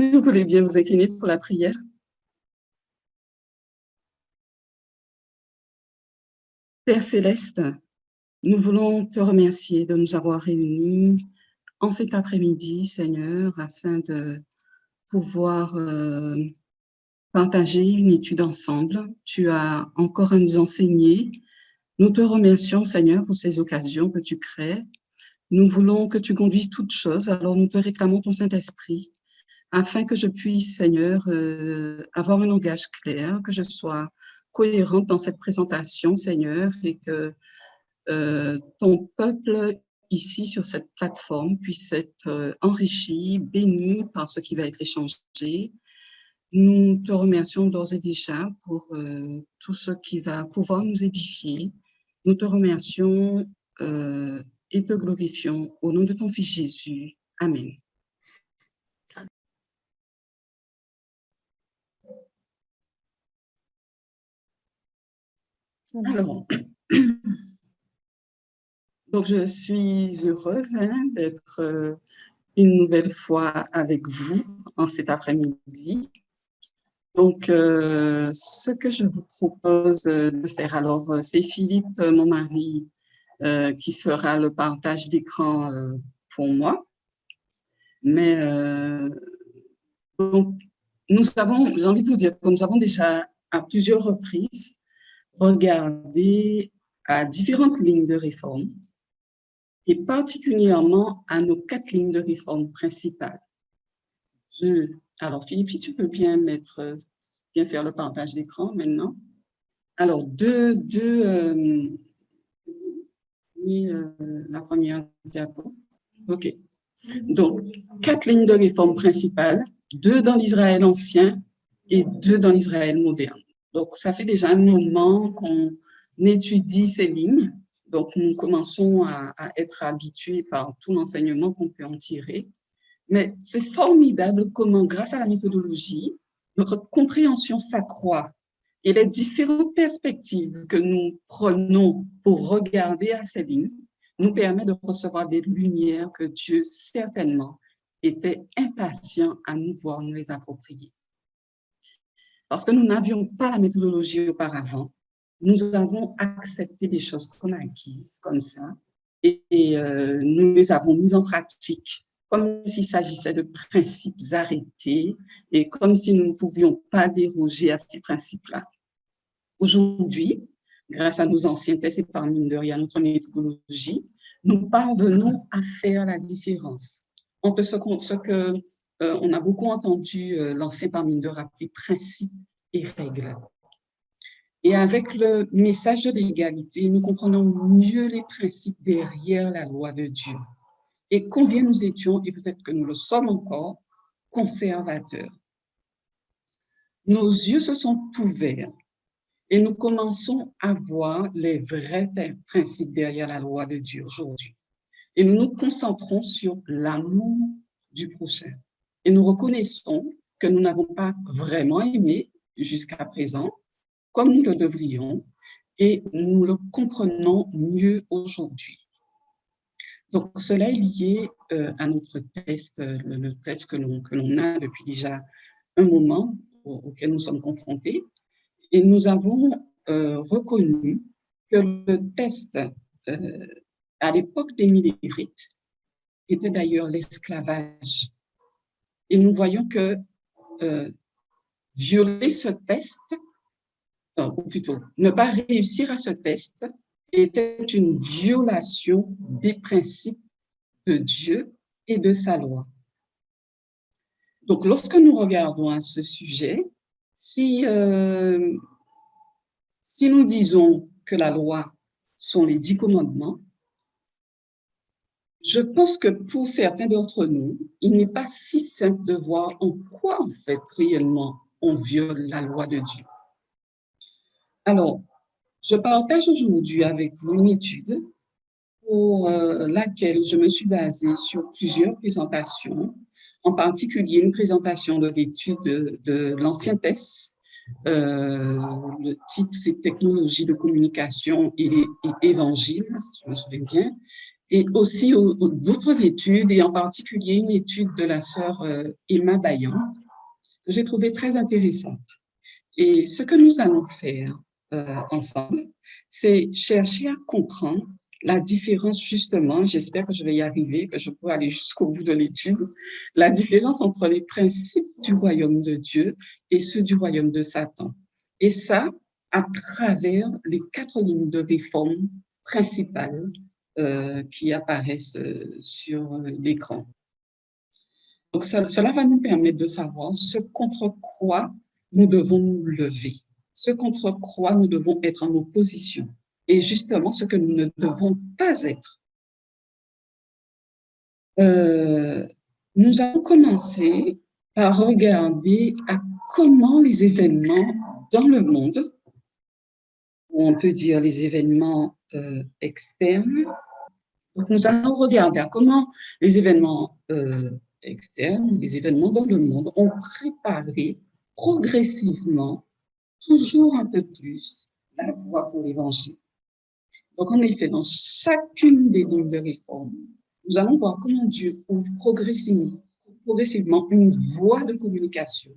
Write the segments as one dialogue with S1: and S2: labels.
S1: Si vous voulez bien vous incliner pour la prière. Père Céleste, nous voulons te remercier de nous avoir réunis en cet après-midi, Seigneur, afin de pouvoir partager une étude ensemble. Tu as encore à nous enseigner. Nous te remercions, Seigneur, pour ces occasions que tu crées. Nous voulons que tu conduises toutes choses, alors nous te réclamons ton Saint-Esprit, afin que je puisse, Seigneur, avoir un langage clair, que je sois cohérente dans cette présentation, Seigneur, et que ton peuple ici sur cette plateforme puisse être enrichi, béni par ce qui va être échangé. Nous te remercions d'ores et déjà pour tout ce qui va pouvoir nous édifier. Nous te remercions et te glorifions au nom de ton Fils Jésus. Amen. Alors, donc je suis heureuse d'être une nouvelle fois avec vous en cet après-midi. Donc, ce que je vous propose de faire, alors, c'est Philippe, mon mari, qui fera le partage d'écran pour moi. Mais donc, j'ai envie de vous dire que nous avons déjà à plusieurs reprises regardé à différentes lignes de réforme et particulièrement à nos 4 lignes de réforme principales. Alors, Philippe, si tu peux bien faire le partage d'écran maintenant. Alors, la première diapo. OK. Donc, 4 lignes de réforme principales, 2 dans l'Israël ancien et 2 dans l'Israël moderne. Donc, ça fait déjà un moment qu'on étudie ces lignes. Donc, nous commençons à être habitués par tout l'enseignement qu'on peut en tirer. Mais c'est formidable comment, grâce à la méthodologie, notre compréhension s'accroît et les différentes perspectives que nous prenons pour regarder à ces lignes nous permettent de recevoir des lumières que Dieu certainement était impatient à nous voir nous les approprier. Parce que nous n'avions pas la méthodologie auparavant, nous avons accepté des choses comme acquises, comme ça, et nous les avons mises en pratique comme s'il s'agissait de principes arrêtés et comme si nous ne pouvions pas déroger à ces principes-là. Aujourd'hui, grâce à nos anciens tests et par mine de rien, notre méthodologie, nous parvenons à faire la différence entre ce que on a beaucoup entendu l'ancien par mine de rappeler principes et règles. Et avec le message de l'égalité, nous comprenons mieux les principes derrière la loi de Dieu. Et combien nous étions, et peut-être que nous le sommes encore, conservateurs. Nos yeux se sont ouverts et nous commençons à voir les vrais principes derrière la loi de Dieu aujourd'hui. Et nous nous concentrons sur l'amour du prochain. Et nous reconnaissons que nous n'avons pas vraiment aimé jusqu'à présent, comme nous le devrions, et nous le comprenons mieux aujourd'hui. Donc, cela est lié à notre test, le test que l'on a depuis déjà un moment auquel nous sommes confrontés. Et nous avons reconnu que le test, à l'époque des Millérites, était d'ailleurs l'esclavage. Et nous voyons que violer ce test, ou plutôt ne pas réussir à ce test, était une violation des principes de Dieu et de sa loi. Donc, lorsque nous regardons à ce sujet, si nous disons que la loi sont les 10 commandements, je pense que pour certains d'entre nous, il n'est pas si simple de voir en quoi, en fait, réellement, on viole la loi de Dieu. Alors, je partage aujourd'hui avec vous une étude pour laquelle je me suis basée sur plusieurs présentations, en particulier une présentation de l'étude de l'Ancien Test. Le titre, c'est Technologie de communication et Évangile, si je me souviens bien. et aussi d'autres études, et en particulier une étude de la sœur Emma Bayan, que j'ai trouvée très intéressante. Et ce que nous allons faire ensemble, c'est chercher à comprendre la différence, justement, j'espère que je vais y arriver, que je pourrai aller jusqu'au bout de l'étude, la différence entre les principes du royaume de Dieu et ceux du royaume de Satan. Et ça, à travers les 4 lignes de réforme principales qui apparaissent sur l'écran. Donc, cela va nous permettre de savoir ce contre quoi nous devons nous lever, ce contre quoi nous devons être en opposition, et justement ce que nous ne devons pas être. Nous allons commencer par regarder à comment les événements dans le monde, ou on peut dire les événements externes, donc nous allons regarder à comment les événements externes, les événements dans le monde ont préparé progressivement, toujours un peu plus, la voie pour l'Évangile. Donc, en effet, dans chacune des lignes de réforme, nous allons voir comment Dieu ouvre progressivement une voie de communication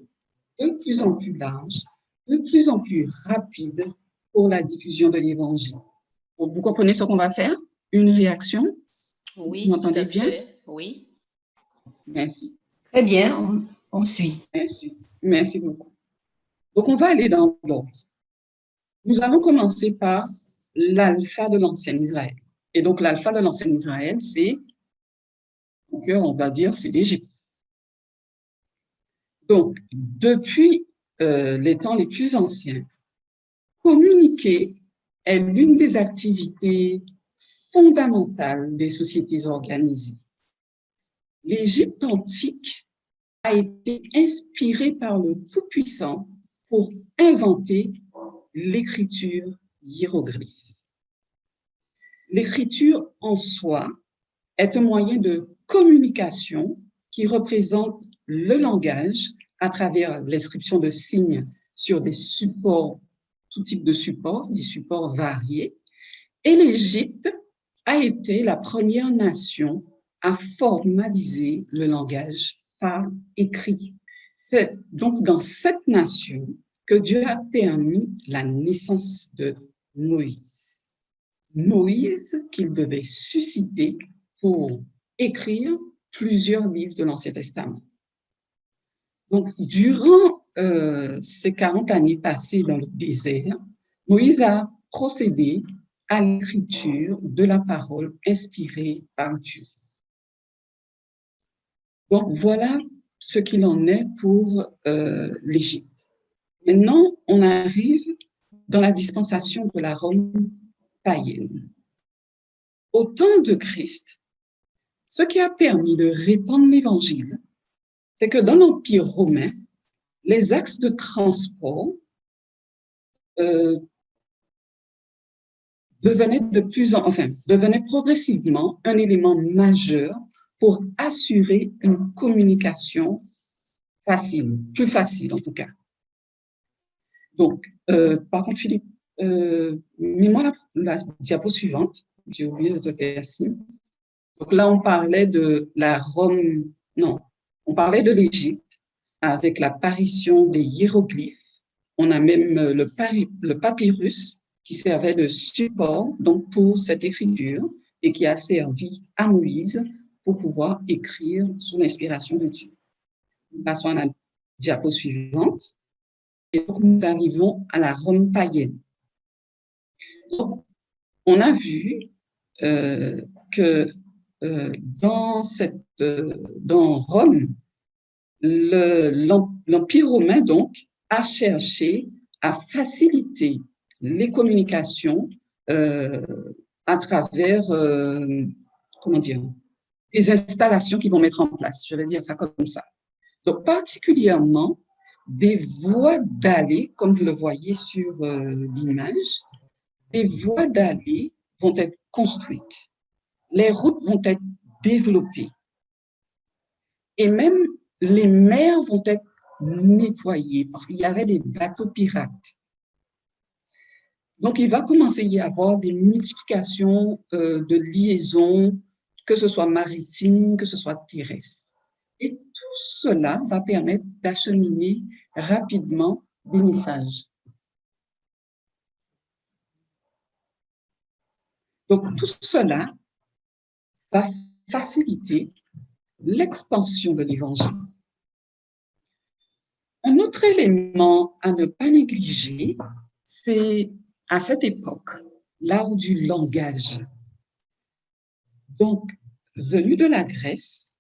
S1: de plus en plus large, de plus en plus rapide pour la diffusion de l'Évangile. Vous comprenez ce qu'on va faire? Une réaction?
S2: Oui,
S1: vous m'entendez bien?
S2: Oui.
S1: Merci.
S3: Très bien, on suit.
S1: Merci beaucoup. Donc, on va aller dans l'ordre. Nous allons commencer par l'alpha de l'ancien Israël. Et donc, l'alpha de l'ancien Israël, c'est, on va dire, c'est l'Égypte. Donc, depuis les temps les plus anciens, communiquer est l'une des activités fondamentales des sociétés organisées. L'Égypte antique a été inspirée par le Tout-Puissant pour inventer l'écriture hiéroglyphe. L'écriture en soi est un moyen de communication qui représente le langage à travers l'inscription de signes sur des supports, tout type de supports, des supports variés. Et l'Égypte a été la première nation à formaliser le langage par écrit. C'est donc dans cette nation que Dieu a permis la naissance de Moïse. Moïse qu'il devait susciter pour écrire plusieurs livres de l'Ancien Testament. Donc, durant ces 40 années passées dans le désert, Moïse a procédé à l'écriture de la parole inspirée par Dieu. Donc, voilà ce qu'il en est pour l'Égypte. Maintenant, on arrive dans la dispensation de la Rome païenne. Au temps de Christ, ce qui a permis de répandre l'Évangile, c'est que dans l'Empire romain, les axes de transport devenaient progressivement un élément majeur pour assurer une communication facile, plus facile en tout cas. Donc, par contre, Philippe, mets-moi la diapo suivante. J'ai oublié de te faire signe. Donc là, on parlait de la Rome, non, on parlait de l'Égypte avec l'apparition des hiéroglyphes. On a même le papyrus qui servait de support donc pour cette écriture et qui a servi à Moïse pour pouvoir écrire sous l'inspiration de Dieu. Nous passons à la diapo suivante. Et donc, nous arrivons à la Rome païenne. Donc, on a vu que dans Rome, l'Empire romain, donc, a cherché à faciliter les communications à travers, les installations qu'ils vont mettre en place. Je vais dire ça comme ça. Donc, particulièrement, des voies d'allées, comme vous le voyez sur l'image, des voies d'allées vont être construites. Les routes vont être développées. Et même les mers vont être nettoyées parce qu'il y avait des bateaux pirates. Donc, il va commencer à y avoir des multiplications de liaisons, que ce soit maritime, que ce soit terrestre. Et tout cela va permettre d'acheminer rapidement des messages. Donc, tout cela va faciliter l'expansion de l'Évangile. Un autre élément à ne pas négliger, c'est à cette époque l'art du langage. Donc, venu de la Grèce,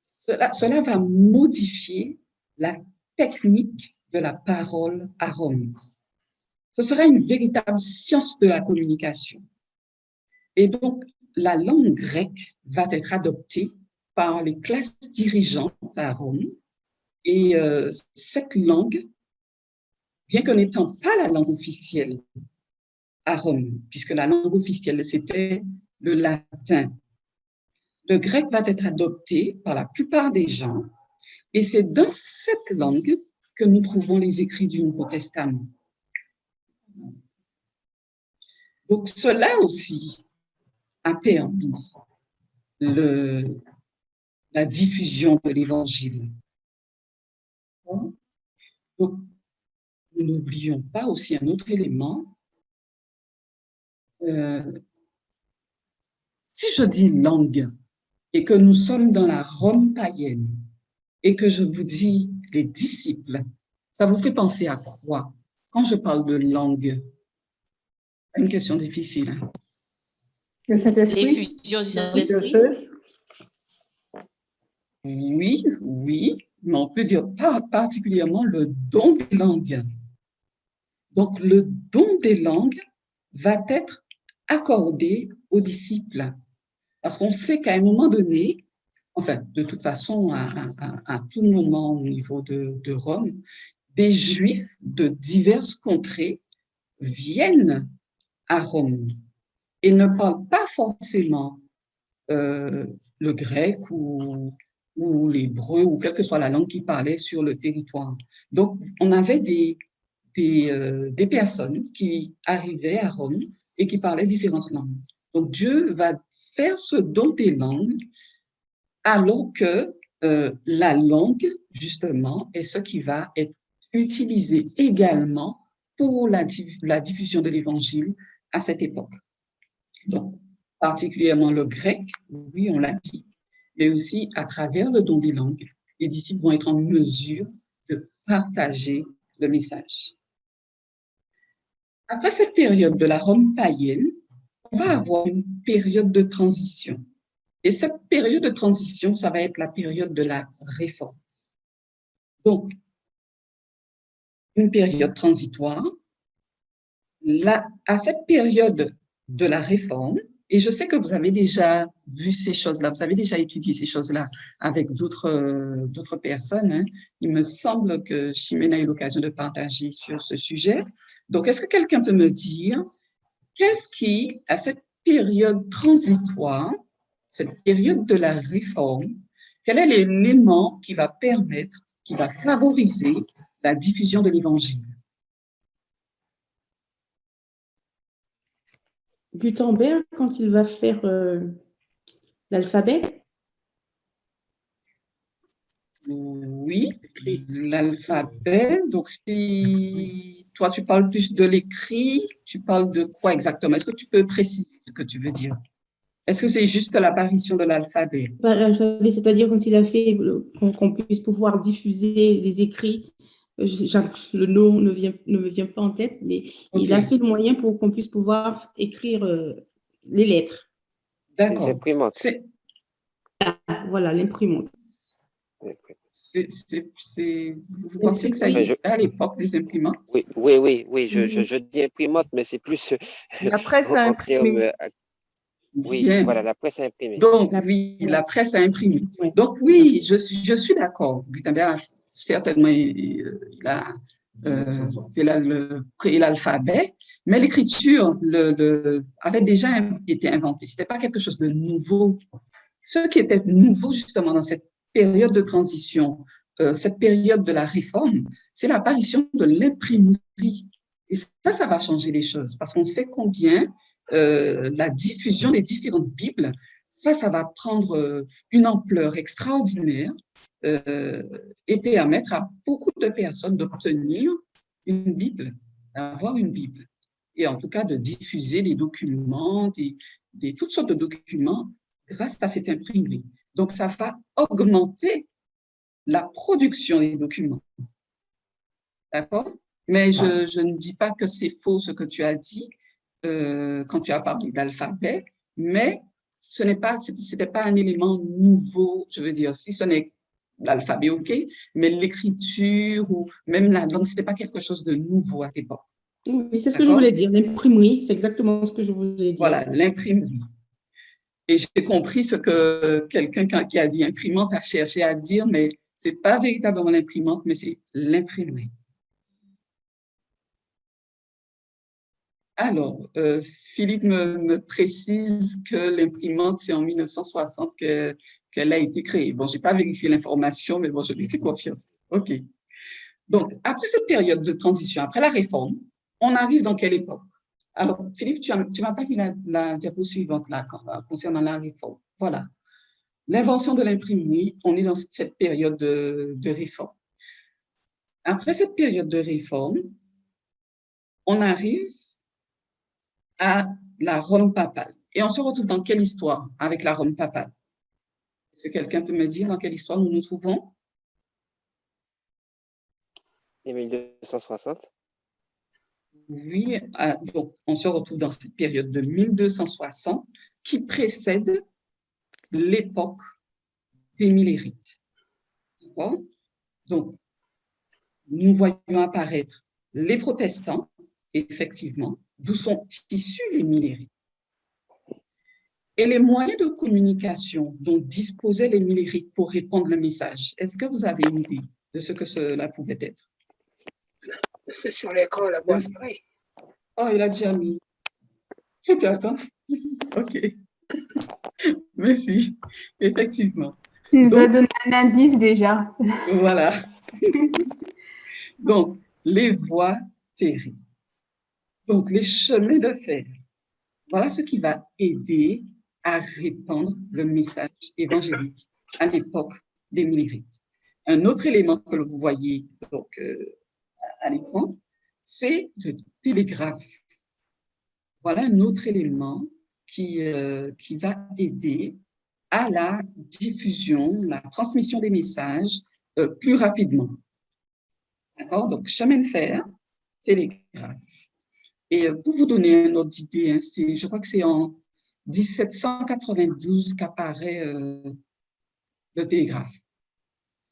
S1: cela va modifier la technique de la parole à Rome. Ce sera une véritable science de la communication. Et donc, la langue grecque va être adoptée par les classes dirigeantes à Rome. Et cette langue, bien que n'étant pas la langue officielle à Rome, puisque la langue officielle, c'était le latin, le grec va être adopté par la plupart des gens. Et c'est dans cette langue que nous trouvons les écrits du Nouveau Testament. Donc, cela aussi a permis la diffusion de l'Évangile. Donc, nous n'oublions pas aussi un autre élément. Si je dis langue et que nous sommes dans la Rome païenne et que je vous dis les disciples, ça vous fait penser à quoi quand je parle de langue? Une question difficile. Hein?
S2: Le Saint-Esprit?
S4: L'effusion du Saint-Esprit?
S1: Oui, oui, mais on peut dire particulièrement le don des langues. Donc, le don des langues va être accordé aux disciples. Parce qu'on sait qu'à un moment donné, enfin, de toute façon, à tout moment au niveau de Rome, des Juifs de diverses contrées viennent à Rome et ne parlent pas forcément le grec ou l'hébreu ou quelle que soit la langue qu'ils parlaient sur le territoire. Donc, on avait des personnes qui arrivaient à Rome et qui parlaient différentes langues. Donc, Dieu va faire ce don des langues alors que la langue, justement, est ce qui va être utilisé également pour la diffusion de l'Évangile à cette époque. Donc, particulièrement le grec, oui, on l'a dit, mais aussi à travers le don des langues, les disciples vont être en mesure de partager le message. Après cette période de la Rome païenne, on va avoir une période de transition. Et cette période de transition, ça va être la période de la réforme. Donc, une période transitoire. À cette période de la réforme, et je sais que vous avez déjà vu ces choses-là, vous avez déjà étudié ces choses-là avec d'autres personnes. Hein. Il me semble que Chimène a eu l'occasion de partager sur ce sujet. Donc, est-ce que quelqu'un peut me dire qu'est-ce qui, à cette période transitoire, cette période de la réforme, quel est l'élément qui va permettre, qui va favoriser la diffusion de l'Évangile?
S2: Gutenberg, quand il va faire l'alphabet?
S1: Oui, l'alphabet. Donc, si toi, tu parles plus de l'écrit, tu parles de quoi exactement? Est-ce que tu peux préciser ce que tu veux dire? Est-ce que c'est juste l'apparition de l'alphabet?
S2: L'alphabet, c'est-à-dire quand il a fait qu'on puisse pouvoir diffuser les écrits. Le nom ne me vient pas en tête, mais okay. Il a fait le moyen pour qu'on puisse pouvoir écrire les lettres.
S1: D'accord.
S5: Les imprimantes.
S2: Voilà, l'imprimante.
S1: Vous pensez que ça existait à l'époque des imprimantes?
S5: Oui. Je dis imprimante, mais c'est plus
S6: la presse à imprimer.
S5: Oui, voilà, la presse à imprimer.
S1: Donc, oui, la presse à imprimer. Oui. Donc, oui, je suis d'accord. Gutenberg, certainement, il a fait l'alphabet, mais l'écriture avait déjà été inventée. Ce n'était pas quelque chose de nouveau. Ce qui était nouveau, justement, dans cette période de transition, cette période de la réforme, c'est l'apparition de l'imprimerie. Et ça va changer les choses parce qu'on sait combien la diffusion des différentes Bibles, ça va prendre une ampleur extraordinaire et permettre à beaucoup de personnes d'obtenir une Bible, d'avoir une Bible. Et en tout cas, de diffuser des documents, toutes sortes de documents grâce à cette imprimerie. Donc, ça va augmenter la production des documents. D'accord? Mais je ne dis pas que c'est faux ce que tu as dit quand tu as parlé d'alphabet, mais c'était pas un élément nouveau, je veux dire, si ce n'est l'alphabet, ok, mais l'écriture ou même la langue, c'était pas quelque chose de nouveau à l'époque.
S2: Oui, c'est ce que je voulais dire. L'imprimerie, c'est exactement ce que je voulais dire.
S1: Voilà, l'imprimerie. Et j'ai compris ce que quelqu'un qui a dit imprimante a cherché à dire, mais c'est pas véritablement l'imprimante, mais c'est l'imprimerie. Alors, Philippe me précise que l'imprimante, c'est en 1960 qu'elle a été créée. Bon, j'ai pas vérifié l'information, mais bon, je lui fais confiance. OK. Donc, après cette période de transition, après la réforme, on arrive dans quelle époque? Alors, Philippe, tu m'as pas mis la diapo suivante là, concernant la réforme. Voilà. L'invention de l'imprimerie, on est dans cette période de réforme. Après cette période de réforme, on arrive à la Rome papale. Et on se retrouve dans quelle histoire avec la Rome papale? Est-ce que quelqu'un peut me dire dans quelle histoire nous nous trouvons?
S5: Et 1260.
S1: Oui, donc on se retrouve dans cette période de 1260 qui précède l'époque des Millérites. D'accord? Donc, nous voyons apparaître les protestants, effectivement, d'où sont issus les Millérites. Et les moyens de communication dont disposaient les Millérites pour répandre le message, est-ce que vous avez une idée de ce que cela pouvait être?
S4: C'est sur l'écran, la voix ferrée.
S1: Oh, il a déjà mis. Ok, attends. Ok. Merci. Effectivement.
S7: Tu nous as donné un indice déjà.
S1: Voilà. Donc, les voies ferrées. Donc, les chemins de fer. Voilà ce qui va aider à répandre le message évangélique à l'époque des Millérites. Un autre élément que vous voyez donc, à l'écran, c'est le télégraphe. Voilà un autre élément qui va aider à la diffusion, la transmission des messages plus rapidement. D'accord? Donc, chemin de fer, télégraphe. Et pour vous donner une autre idée, hein, je crois que c'est en 1792 qu'apparaît le télégraphe.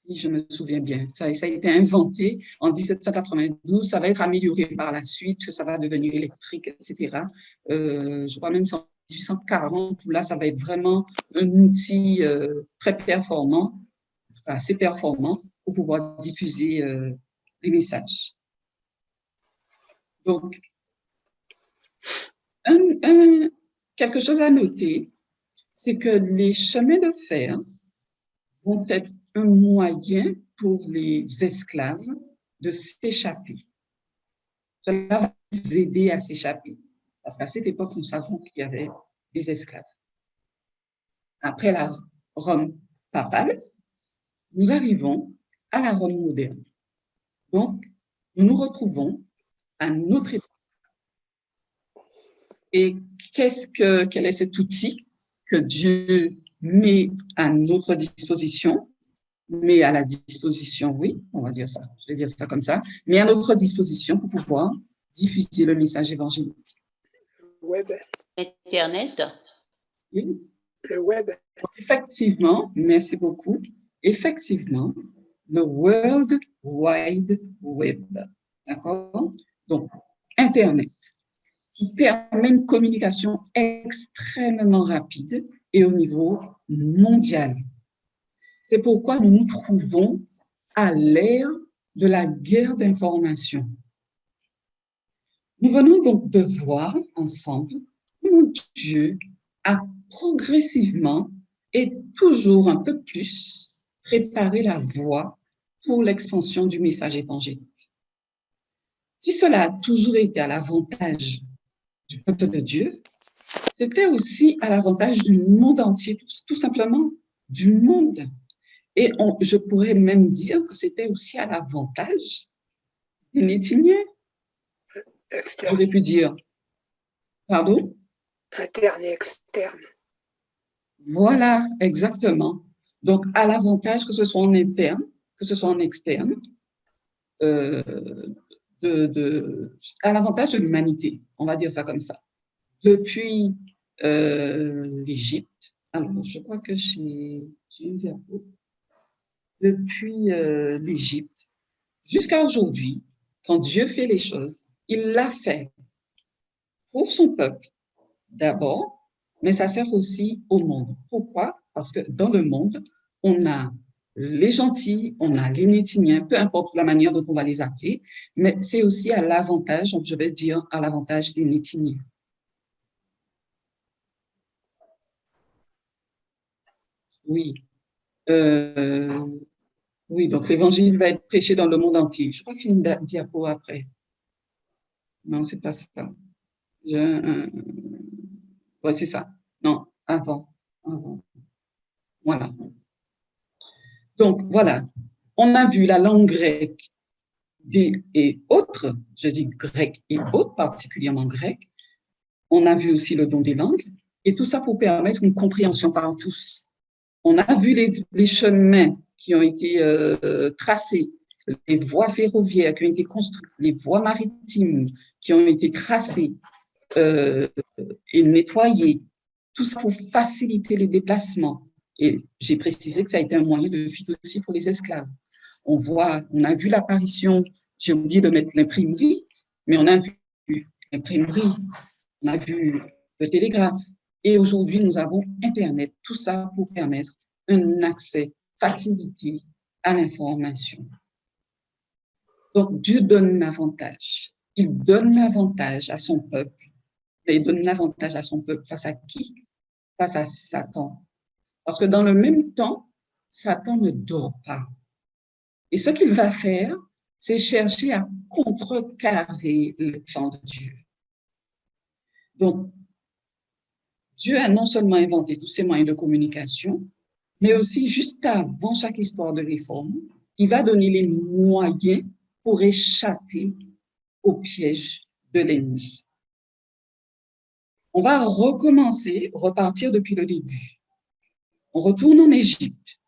S1: Si je me souviens bien. Ça a été inventé en 1792. Ça va être amélioré par la suite, ça va devenir électrique, etc. Je crois même que c'est en 1840 où là, ça va être vraiment un outil très performant, assez performant pour pouvoir diffuser les messages. Donc, quelque chose à noter, c'est que les chemins de fer vont être un moyen pour les esclaves de s'échapper. Cela va les aider à s'échapper. Parce qu'à cette époque, nous savons qu'il y avait des esclaves. Après la Rome papale, nous arrivons à la Rome moderne. Donc, nous nous retrouvons à notre époque. Et quel est cet outil que Dieu met à notre disposition, met à la disposition, oui, on va dire ça, je vais dire ça comme ça, met à notre disposition pour pouvoir diffuser le message évangélique.
S4: Le web.
S7: Internet.
S1: Oui.
S4: Le web.
S1: Effectivement, merci beaucoup. Effectivement, le World Wide Web. D'accord? Donc, Internet, qui permet une communication extrêmement rapide et au niveau mondial. C'est pourquoi nous nous trouvons à l'ère de la guerre d'information. Nous venons donc de voir ensemble comment Dieu a progressivement et toujours un peu plus préparé la voie pour l'expansion du message évangélique. Si cela a toujours été à l'avantage du peuple de Dieu, c'était aussi à l'avantage du monde entier, tout simplement du monde. Et je pourrais même dire que c'était aussi à l'avantage des Nétiniens.
S4: Externe,
S1: J'aurais pu dire, pardon?
S4: interne et externe.
S1: Voilà, exactement. Donc, à l'avantage que ce soit en interne, que ce soit en externe, euh, à l'avantage de l'humanité, on va dire ça comme ça. Depuis l'Égypte, alors je crois que j'ai une diapo. Depuis l'Égypte jusqu'à aujourd'hui, quand Dieu fait les choses, il l'a fait pour son peuple d'abord, mais ça sert aussi au monde. Pourquoi? Parce que dans le monde, on a les gentils, on a les Nétiniens, peu importe la manière dont on va les appeler, mais c'est aussi à l'avantage, donc je vais dire à l'avantage des Nétiniens. Oui. Oui, donc l'évangile va être prêché dans le monde entier. Je crois que j'ai une diapo après. Non, c'est pas ça. Ouais, c'est ça. Non, avant. Voilà. Donc, voilà. On a vu la langue grecque et autres, je dis grec et autres, particulièrement grec. On a vu aussi le don des langues, et tout ça pour permettre une compréhension par tous. On a vu les chemins qui ont été tracés, les voies ferroviaires qui ont été construites, les voies maritimes qui ont été tracées et nettoyées, tout ça pour faciliter les déplacements. Et j'ai précisé que ça a été un moyen de fuite aussi pour les esclaves. On a vu l'apparition, j'ai oublié de mettre l'imprimerie, mais on a vu l'imprimerie, on a vu le télégraphe, et aujourd'hui nous avons Internet, tout ça pour permettre un accès facilité à l'information. Donc Dieu donne l'avantage. Il donne l'avantage à son peuple. Et il donne l'avantage à son peuple face à qui? Face à Satan. Parce que dans le même temps, Satan ne dort pas. Et ce qu'il va faire, c'est chercher à contrecarrer le plan de Dieu. Donc, Dieu a non seulement inventé tous ces moyens de communication, mais aussi juste avant chaque histoire de réforme, il va donner les moyens pour échapper au piège de l'ennemi. On va recommencer, repartir depuis le début. On retourne en Égypte.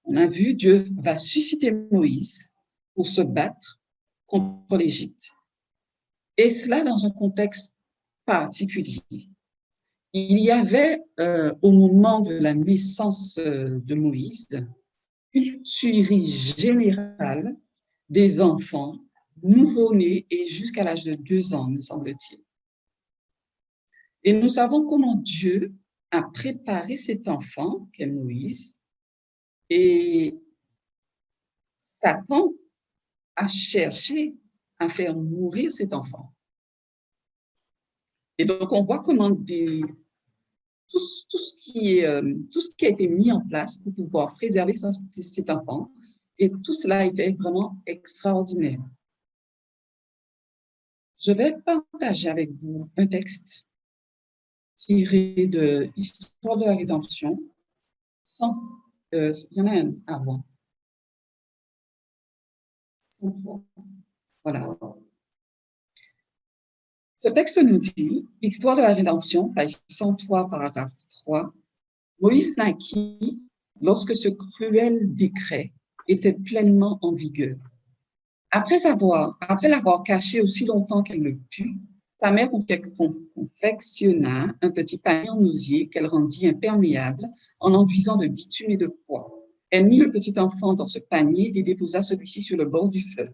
S1: On a vu Dieu va susciter Moïse pour se battre contre l'Égypte. Et cela dans un contexte particulier. Il y avait, au moment de la naissance de Moïse, une tuerie générale des enfants nouveau-nés et jusqu'à l'âge de 2 ans, me semble-t-il. Et nous savons comment Dieu a préparé cet enfant, qu'est Moïse, et Satan a cherché à faire mourir cet enfant. Et donc, on voit comment tout ce qui a été mis en place pour pouvoir préserver cet enfant, et tout cela était vraiment extraordinaire. Je vais partager avec vous un texte tiré de l'Histoire de la Rédemption. Il y en a un avant. Voilà. Ce texte nous dit, Histoire de la Rédemption, page 103, paragraphe 3, Moïse naquit lorsque ce cruel décret était pleinement en vigueur. Après l'avoir caché aussi longtemps qu'elle le put, sa mère confectionna un petit panier en osier qu'elle rendit imperméable en enduisant de bitume et de pois. Elle mit le petit enfant dans ce panier et déposa celui-ci sur le bord du fleuve.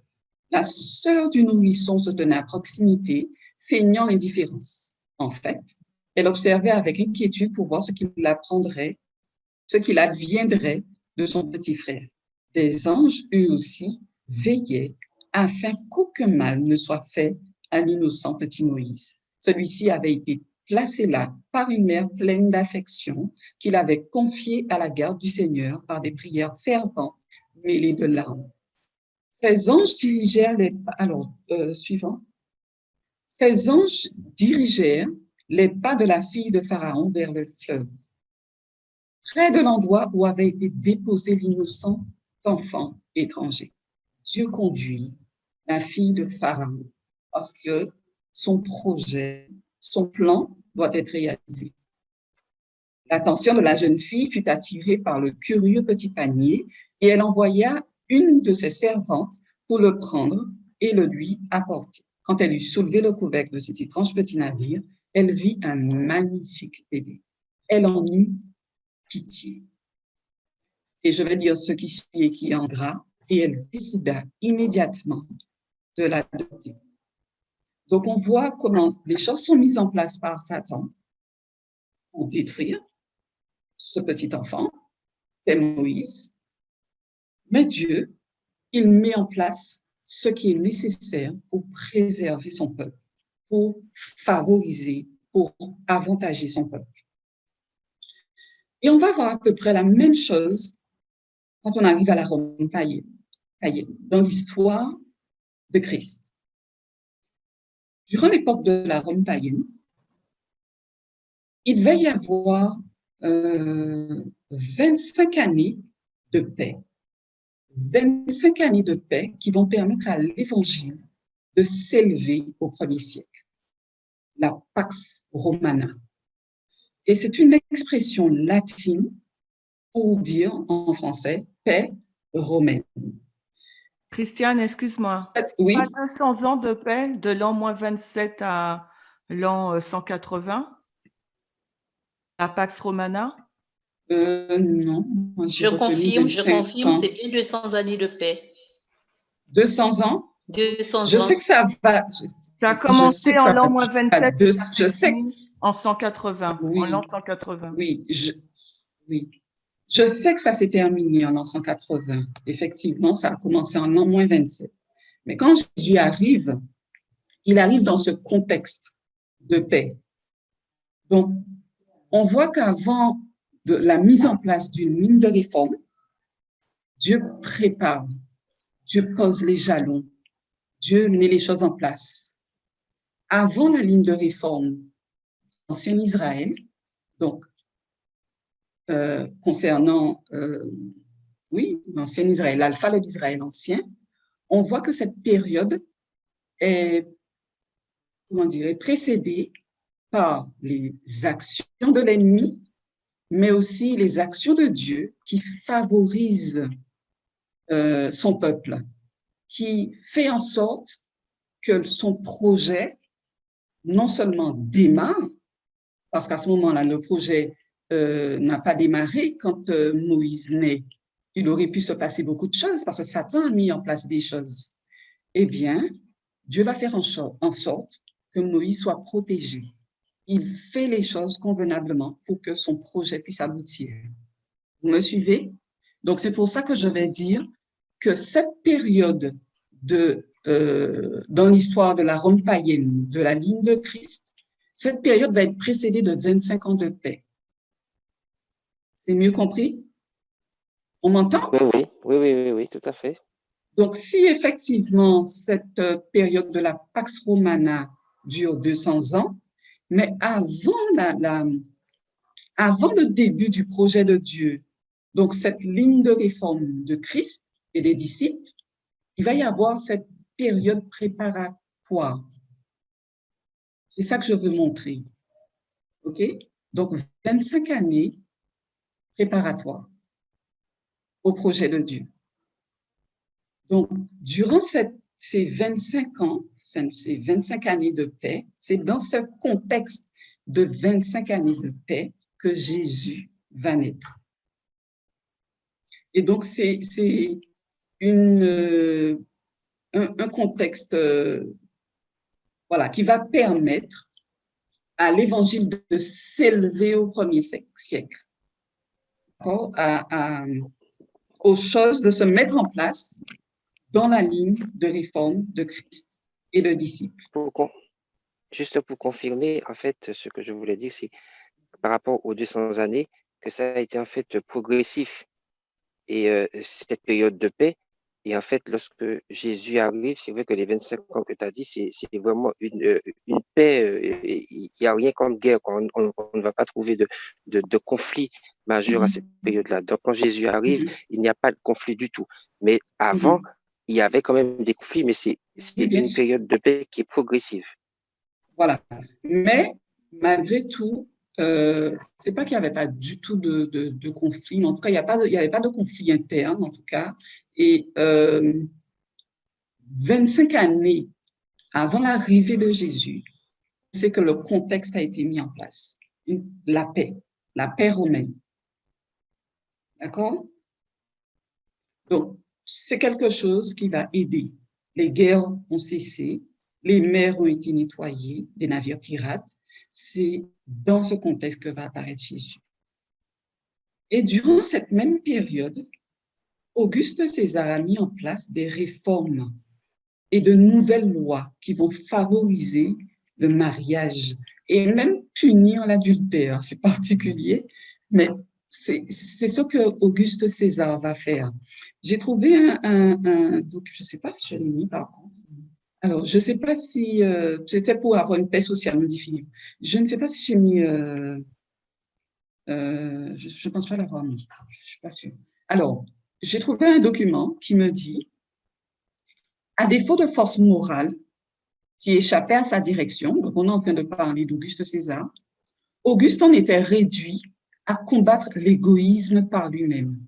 S1: La sœur du nourrisson se tenait à proximité, feignant l'indifférence. En fait, elle observait avec inquiétude pour voir ce qu'il adviendrait de son petit frère. Des anges, eux aussi, veillaient afin qu'aucun mal ne soit fait à l'innocent petit Moïse. Celui-ci avait été placé là par une mère pleine d'affection qu'il avait confiée à la garde du Seigneur par des prières ferventes mêlées de larmes. Ces anges dirigèrent les pas. Alors, suivant. Ces anges dirigèrent les pas de la fille de Pharaon vers le fleuve, près de l'endroit où avait été déposé l'innocent enfant étranger. Dieu conduit la fille de Pharaon parce que son projet, son plan doit être réalisé. L'attention de la jeune fille fut attirée par le curieux petit panier et elle envoya une de ses servantes pour le prendre et le lui apporter. Quand elle eut soulevé le couvercle de cet étrange petit navire, elle vit un magnifique bébé. Elle en eut pitié. Et je vais dire ce qui suit et qui est en gras, et elle décida immédiatement de l'adopter. Donc, on voit comment les choses sont mises en place par Satan pour détruire ce petit enfant, c'est Moïse. Mais Dieu, il met en place ce qui est nécessaire pour préserver son peuple, pour favoriser, pour avantager son peuple. Et on va voir à peu près la même chose quand on arrive à la Rome païenne, dans l'histoire de Christ. Durant l'époque de la Rome païenne, il va y avoir 25 années de paix. 25 années de paix qui vont permettre à l'Évangile de s'élever au 1er siècle. La Pax Romana. Et c'est une expression latine pour dire en français paix romaine.
S6: Christiane, excuse-moi.
S1: Oui.
S6: Pas 200 ans de paix, de l'an -27 à l'an 180, la Pax Romana?
S1: Non,
S7: Je confirme, c'est bien 200 années de paix.
S1: 200 ans?
S7: 200
S1: je
S7: ans.
S1: sais que ça va.
S6: Ça a commencé en l'an -27,
S1: je sais
S6: en 180.
S1: Oui,
S6: en l'an 180.
S1: Oui, je sais que ça s'est terminé en l'an 180. Effectivement, ça a commencé en l'an -27. Mais quand Jésus arrive, il arrive dans ce contexte de paix. Donc, on voit qu'avant de la mise en place d'une ligne de réforme, Dieu prépare, Dieu pose les jalons, Dieu met les choses en place. Avant la ligne de réforme, l'ancien Israël, donc concernant, l'ancien Israël, l'alphabet d'Israël ancien, on voit que cette période est, précédée par les actions de l'ennemi, mais aussi les actions de Dieu qui favorisent son peuple, qui fait en sorte que son projet non seulement démarre, parce qu'à ce moment-là, le projet n'a pas démarré quand Moïse naît. Il aurait pu se passer beaucoup de choses parce que Satan a mis en place des choses. Eh bien, Dieu va faire en sorte que Moïse soit protégé. Il fait les choses convenablement pour que son projet puisse aboutir. Vous me suivez? Donc, c'est pour ça que je vais dire que cette période dans l'histoire de la Rome païenne, de la ligne de Christ, cette période va être précédée de 25 ans de paix. C'est mieux compris? On m'entend?
S5: Oui, tout à fait.
S1: Donc, si effectivement cette période de la Pax Romana dure 200 ans, mais avant le début du projet de Dieu, donc cette ligne de réforme de Christ et des disciples, il va y avoir cette période préparatoire. C'est ça que je veux montrer. OK? Donc, 25 années préparatoires au projet de Dieu. Donc, durant ces 25 ans, ces 25 années de paix, c'est dans ce contexte de 25 années de paix que Jésus va naître. Et donc, c'est un contexte qui va permettre à l'Évangile de s'élever au 1er siècle, aux choses de se mettre en place dans la ligne de réforme de Christ et de disciples.
S5: Juste pour confirmer, en fait, ce que je voulais dire, c'est par rapport aux 200 années, que ça a été en fait progressif. Et cette période de paix Et en fait, lorsque Jésus arrive, c'est vrai que les 25 ans que tu as dit, c'est vraiment une paix. Il n'y a rien comme guerre. On ne va pas trouver de conflit majeur à cette période-là. Donc, quand Jésus arrive, il n'y a pas de conflit du tout. Mais avant, il y avait quand même des conflits, mais c'est une période de paix qui est progressive.
S1: Voilà. Mais malgré tout, c'est pas qu'il n'y avait pas du tout de conflit, mais en tout cas, il n'y avait pas de conflit interne, en tout cas. Et 25 années avant l'arrivée de Jésus, c'est que le contexte a été mis en place. La paix romaine. D'accord? Donc, c'est quelque chose qui va aider. Les guerres ont cessé, les mers ont été nettoyées des navires pirates. C'est dans ce contexte que va apparaître Jésus. Et durant cette même période, Auguste César a mis en place des réformes et de nouvelles lois qui vont favoriser le mariage et même punir l'adultère. C'est particulier, mais c'est ce que Auguste César va faire. J'ai trouvé donc je ne sais pas si je l'ai mis par contre. Alors, je ne sais pas si c'était pour avoir une paix sociale, me dit Philippe. Je ne sais pas si j'ai mis, je ne pense pas l'avoir mis, je ne suis pas sûre. Alors, j'ai trouvé un document qui me dit, à défaut de force morale qui échappait à sa direction, donc on est en train de parler d'Auguste César, Auguste en était réduit à combattre l'égoïsme par lui-même,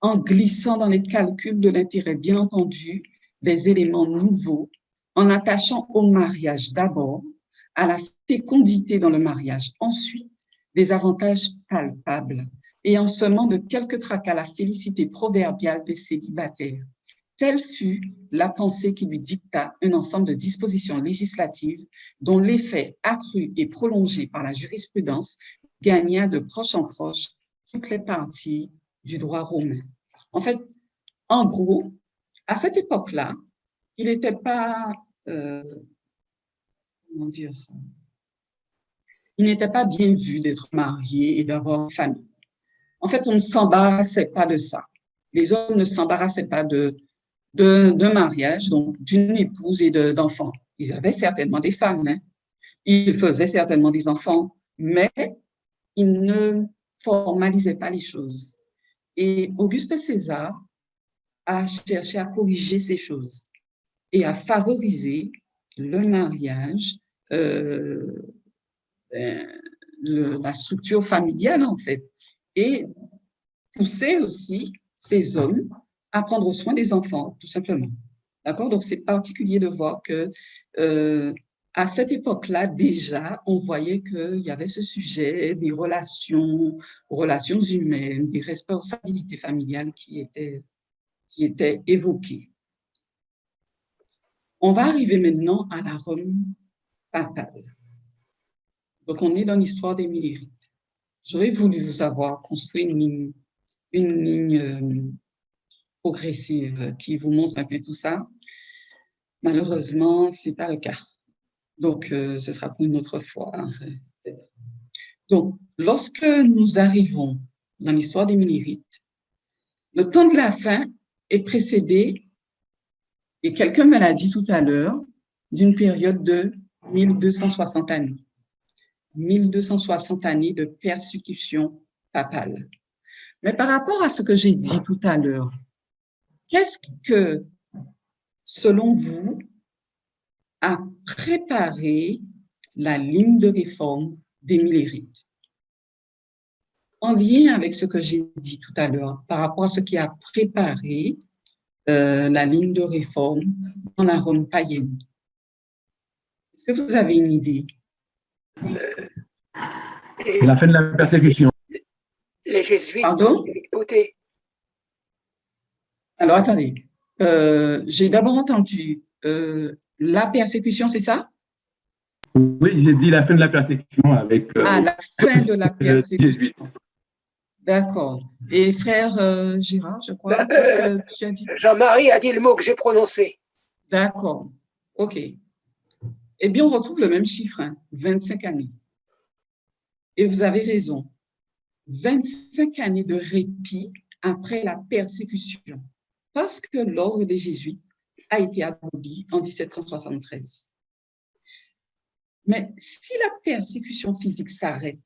S1: en glissant dans les calculs de l'intérêt, bien entendu, des éléments nouveaux, en attachant au mariage d'abord, à la fécondité dans le mariage ensuite, des avantages palpables, et en semant de quelques tracas la félicité proverbiale des célibataires. Telle fut la pensée qui lui dicta un ensemble de dispositions législatives dont l'effet accru et prolongé par la jurisprudence gagna de proche en proche toutes les parties du droit romain. En fait, en gros, à cette époque-là, il n'était pas, comment dire ça? Il n'était pas bien vu d'être marié et d'avoir une famille. En fait, on ne s'embarrassait pas de ça. Les hommes ne s'embarrassaient pas d'un mariage, donc d'une épouse et d'enfants. Ils avaient certainement des femmes, hein. Ils faisaient certainement des enfants, mais ils ne formalisaient pas les choses. Et Auguste César a cherché à corriger ces choses et à favoriser le mariage, la structure familiale en fait, et pousser aussi ces hommes à prendre soin des enfants, tout simplement. D'accord? Donc, c'est particulier de voir que à cette époque-là, déjà, on voyait qu'il y avait ce sujet des relations humaines, des responsabilités familiales qui étaient évoquées. On va arriver maintenant à la Rome papale. Donc, on est dans l'histoire des Millérites. J'aurais voulu vous avoir construit une ligne progressive qui vous montre un peu tout ça. Malheureusement, ce n'est pas le cas. Donc, ce sera pour une autre fois. Hein, donc, lorsque nous arrivons dans l'histoire des Millérites, le temps de la fin est précédé, et quelqu'un me l'a dit tout à l'heure, d'une période de 1260 années. 1260 années de persécution papale. Mais par rapport à ce que j'ai dit tout à l'heure, qu'est-ce que, selon vous, a préparé la ligne de réforme des Millérites? En lien avec ce que j'ai dit tout à l'heure, par rapport à ce qui a préparé la ligne de réforme dans la Rome païenne. Est-ce que vous avez une idée?
S8: La fin de la persécution.
S4: Les jésuites.
S1: Pardon?
S4: Côté.
S1: Alors, attendez. J'ai d'abord entendu la persécution, c'est ça?
S8: Oui, j'ai dit la fin de la persécution avec...
S1: la fin de la persécution. D'accord. Et frère Gérard, je crois, qu'est-ce que tu as dit?
S4: Jean-Marie a dit le mot que j'ai prononcé.
S1: D'accord. OK. Eh bien, on retrouve le même chiffre, hein, 25 années. Et vous avez raison. 25 années de répit après la persécution. parce que l'ordre des Jésuites a été aboli en 1773. Mais si la persécution physique s'arrête,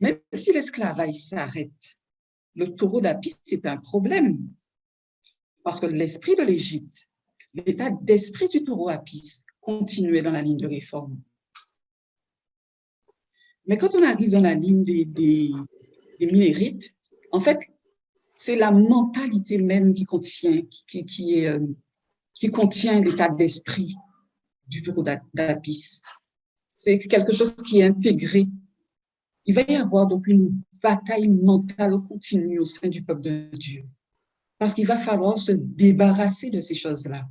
S1: même si l'esclavage s'arrête, le taureau d'Apis, c'est un problème. Parce que l'esprit de l'Égypte, l'état d'esprit du taureau Apis, continuait dans la ligne de réforme. Mais quand on arrive dans la ligne des Minérites, en fait, c'est la mentalité même qui contient l'état d'esprit du taureau d'Apis. C'est quelque chose qui est intégré. Il va y avoir donc une bataille mentale continue au sein du peuple de Dieu. Parce qu'il va falloir se débarrasser de ces choses-là.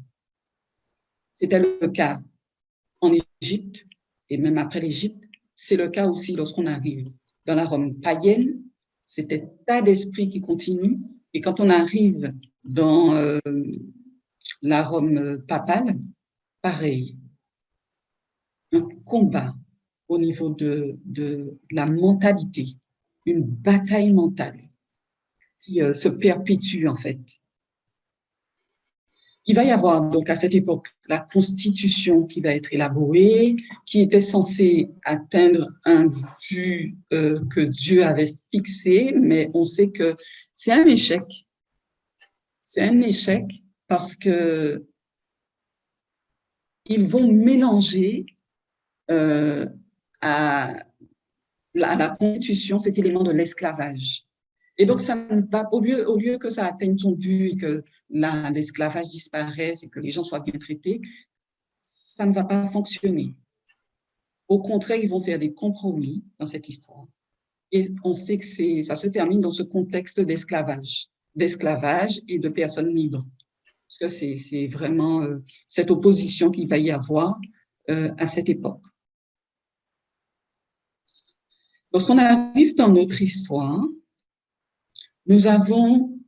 S1: C'était le cas en Égypte, et même après l'Égypte, c'est le cas aussi lorsqu'on arrive dans la Rome païenne, cet état d'esprit qui continue, et quand on arrive dans la Rome papale, pareil, un combat au niveau de la mentalité, une bataille mentale qui se perpétue en fait. Il va y avoir donc à cette époque la constitution qui va être élaborée, qui était censée atteindre un but que Dieu avait fixé, mais on sait que c'est un échec. C'est un échec parce que ils vont mélanger à la constitution cet élément de l'esclavage. Et donc, ça ne va, au lieu que ça atteigne son but et que l'esclavage disparaisse et que les gens soient bien traités, ça ne va pas fonctionner. Au contraire, ils vont faire des compromis dans cette histoire. Et on sait que ça se termine dans ce contexte d'esclavage et de personnes libres. Parce que c'est vraiment cette opposition qu'il va y avoir à cette époque. Lorsqu'on arrive dans notre histoire, nous avons,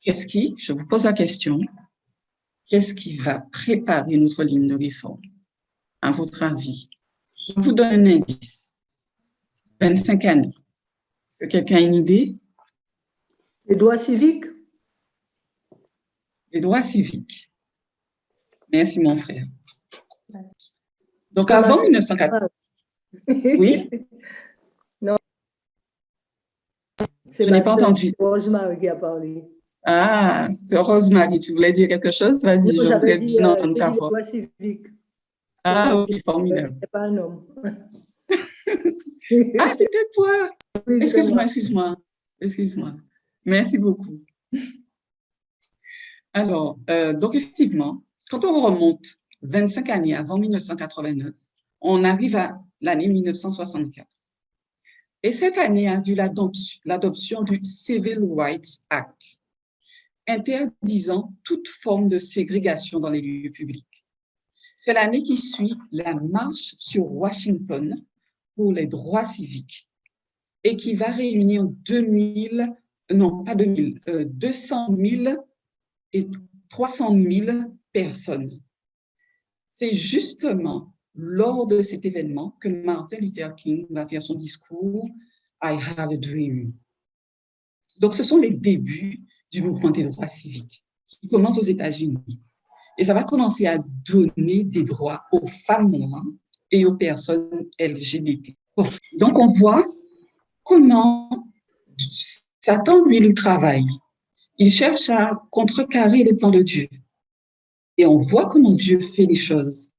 S1: je vous pose la question, qu'est-ce qui va préparer notre ligne de réforme, à votre avis? Je vous donne un indice. 25 années. Est-ce que quelqu'un a une idée?
S9: Les droits civiques.
S1: Les droits civiques. Merci, mon frère. Donc, avant 1980. Oui?
S9: Non.
S1: Je n'ai pas entendu.
S9: Rosemary qui a parlé.
S1: Ah, c'est Rosemary. Tu voulais dire quelque chose? Vas-y, je voudrais bien entendre ta voix.
S9: Les droits civiques.
S1: Ah, ok, formidable.
S9: C'était pas un homme.
S1: Ah, c'était toi.
S9: Oui,
S1: Excuse-moi. Merci beaucoup. Alors, donc effectivement, quand on remonte 25 années avant 1989, on arrive à l'année 1964. Et cette année a vu l'adoption du Civil Rights Act, interdisant toute forme de ségrégation dans les lieux publics. C'est l'année qui suit la marche sur Washington pour les droits civiques et qui va réunir 200 000 et 300 000 personnes. C'est justement lors de cet événement que Martin Luther King va faire son discours « I have a dream ». Donc, ce sont les débuts du mouvement des droits civiques qui commence aux États-Unis. Et ça va commencer à donner des droits aux femmes noires et aux personnes LGBT. Bon, donc, on voit comment Satan, lui, il travaille. Il cherche à contrecarrer les plans de Dieu. Et on voit comment Dieu fait les choses,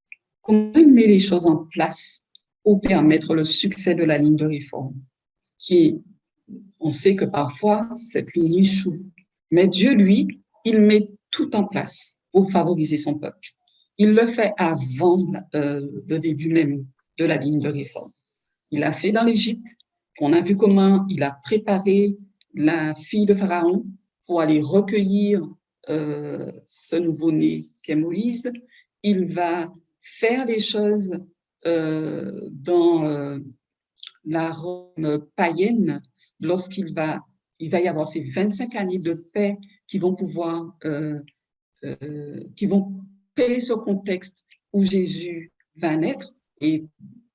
S1: comment il met les choses en place pour permettre le succès de la ligne de réforme. On sait que parfois, cette ligne échoue. Mais Dieu, lui, il met tout en place pour favoriser son peuple. Il le fait avant le début même de la ligne de réforme. Il l'a fait dans l'Égypte. On a vu comment il a préparé la fille de Pharaon pour aller recueillir ce nouveau-né qu'est Moïse. Il va faire des choses dans la Rome païenne lorsqu'il va y avoir ces 25 années de paix qui vont pouvoir, qui vont créer ce contexte où Jésus va naître et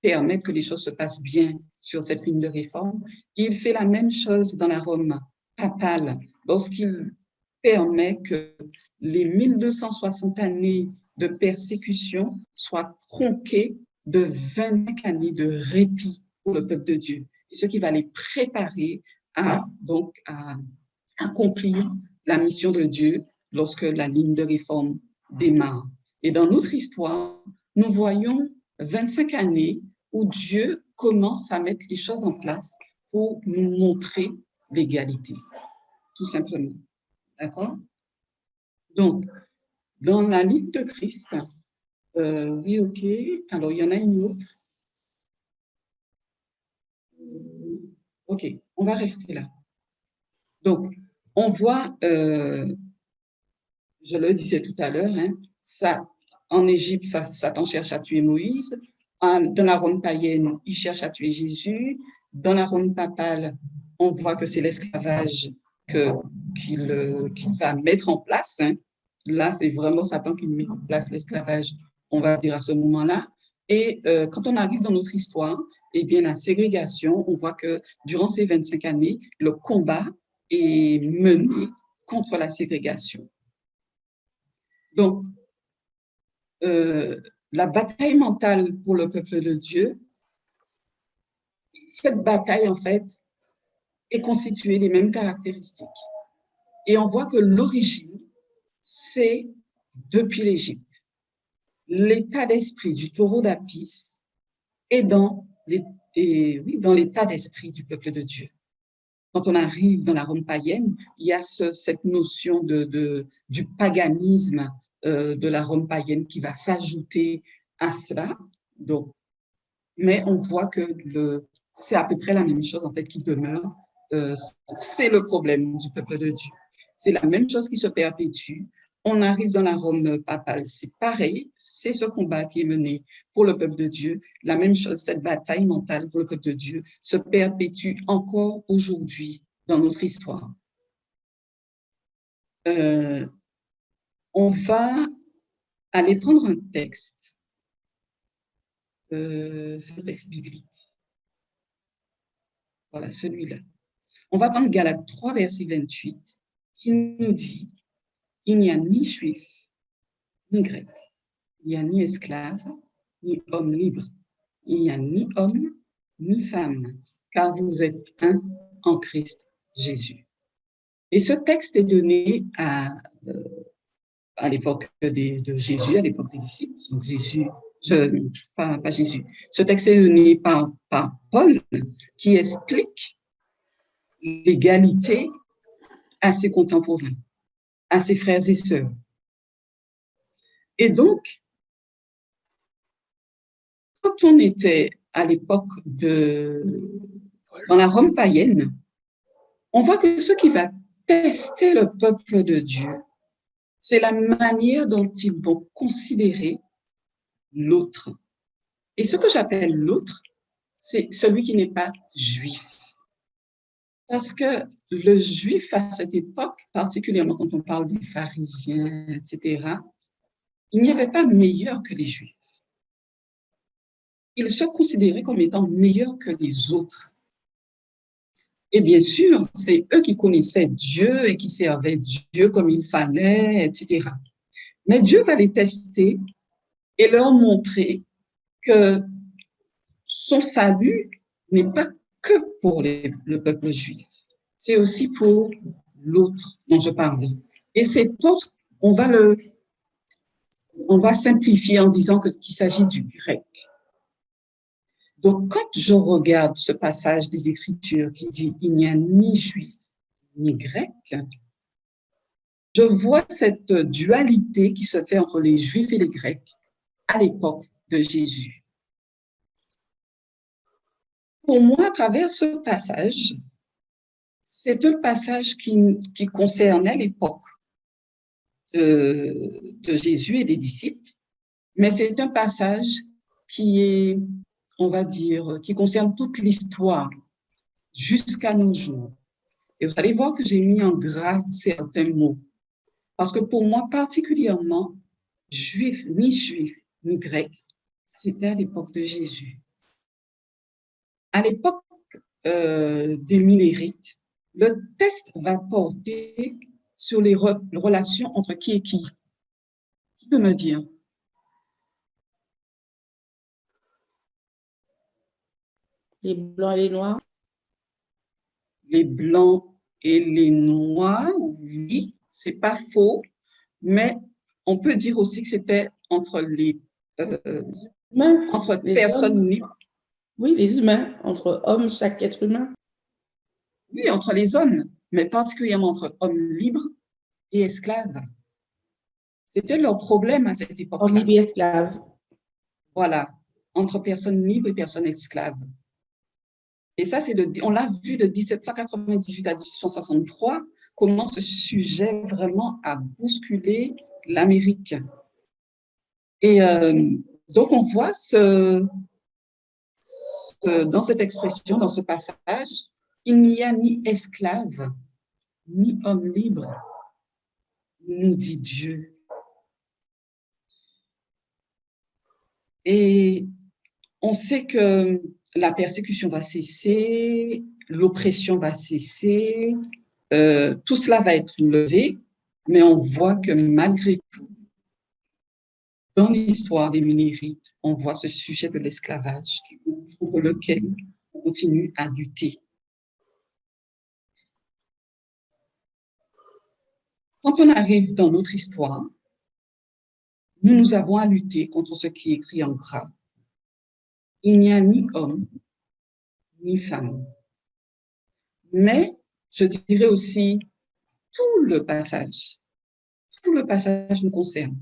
S1: permettre que les choses se passent bien sur cette ligne de réforme. Il fait la même chose dans la Rome papale lorsqu'il permet que les 1260 années de persécution soient tronquées de 25 années de répit pour le peuple de Dieu. Et ce qui va les préparer à accomplir la mission de Dieu lorsque la ligne de réforme démarre. Et dans notre histoire, nous voyons 25 années où Dieu commence à mettre les choses en place pour nous montrer l'égalité, tout simplement. D'accord? Donc, dans la ligne de Christ, oui, ok. Alors, il y en a une autre. Ok, on va rester là. Donc, on voit, je le disais tout à l'heure, hein, ça, en Égypte, Satan cherche à tuer Moïse. Dans la Rome païenne, il cherche à tuer Jésus. Dans la Rome papale, on voit que c'est l'esclavage qu'il va mettre en place. Hein. Là, c'est vraiment Satan qui met en place l'esclavage, on va dire à ce moment-là. Et quand on arrive dans notre histoire, eh bien, la ségrégation, on voit que durant ces 25 années, le combat est mené contre la ségrégation. Donc, la bataille mentale pour le peuple de Dieu, cette bataille, en fait, est constituée des mêmes caractéristiques. Et on voit que l'origine, c'est depuis l'Égypte. L'état d'esprit du taureau d'Apis est dans l'état d'esprit du peuple de Dieu. Quand on arrive dans la Rome païenne, il y a cette notion du paganisme de la Rome païenne qui va s'ajouter à cela. Donc, mais on voit que c'est à peu près la même chose en fait qui demeure. C'est le problème du peuple de Dieu. C'est la même chose qui se perpétue. On arrive dans la Rome papale, c'est pareil, c'est ce combat qui est mené pour le peuple de Dieu. La même chose, cette bataille mentale pour le peuple de Dieu se perpétue encore aujourd'hui dans notre histoire. On va aller prendre un texte, c'est un texte biblique. Voilà, celui-là. On va prendre Galates 3, verset 28, qui nous dit « Il n'y a ni juif, ni grec, il n'y a ni esclave, ni homme libre, il n'y a ni homme, ni femme, car vous êtes un en Christ Jésus. » Et ce texte est donné à l'époque de Jésus, à l'époque des disciples. Donc Jésus, pas Jésus. Ce texte est donné par Paul, qui explique l'égalité à ses contemporains, à ses frères et sœurs. Et donc, quand on était à l'époque dans la Rome païenne, on voit que ce qui va tester le peuple de Dieu, c'est la manière dont ils vont considérer l'autre. Et ce que j'appelle l'autre, c'est celui qui n'est pas juif. Parce que le juif à cette époque, particulièrement quand on parle des pharisiens, etc., il n'y avait pas meilleur que les juifs. Ils se considéraient comme étant meilleurs que les autres. Et bien sûr, c'est eux qui connaissaient Dieu et qui servaient Dieu comme il fallait, etc. Mais Dieu va les tester et leur montrer que son salut n'est pas que pour le peuple juif, c'est aussi pour l'autre dont je parlais. Et cet autre, on va simplifier en disant qu'il s'agit du grec. Donc, quand je regarde ce passage des Écritures qui dit « il n'y a ni juif ni grec », je vois cette dualité qui se fait entre les Juifs et les Grecs à l'époque de Jésus. Pour moi, à travers ce passage, c'est un passage qui concernait l'époque de Jésus et des disciples, mais c'est un passage qui est, on va dire, qui concerne toute l'histoire jusqu'à nos jours. Et vous allez voir que j'ai mis en gras certains mots. Parce que pour moi, particulièrement, juif, ni grec, c'était à l'époque de Jésus. À l'époque des Millérites, le test va porter sur les relations entre qui et qui. Qui peut me dire?
S2: Les blancs et les noirs.
S1: Les blancs et les noirs, oui, c'est pas faux, mais on peut dire aussi que c'était entre les personnes libres.
S2: Oui, les humains, entre hommes, chaque être humain.
S1: Oui, entre les hommes, mais particulièrement entre hommes libres et esclaves. C'était leur problème à cette époque-là.
S2: Hommes libres et esclaves.
S1: Voilà, entre personnes libres et personnes esclaves. Et ça, on l'a vu de 1798 à 1863, comment ce sujet vraiment a bousculé l'Amérique. Et donc, on voit dans cette expression, dans ce passage, il n'y a ni esclave, ni homme libre, nous dit Dieu. Et on sait que la persécution va cesser, l'oppression va cesser, tout cela va être levé, mais on voit que malgré tout, dans l'histoire des Minérides, on voit ce sujet de l'esclavage contre lequel on continue à lutter. Quand on arrive dans notre histoire, nous avons à lutter contre ce qui est écrit en gras. Il n'y a ni homme, ni femme. Mais, je dirais aussi, tout le passage nous concerne.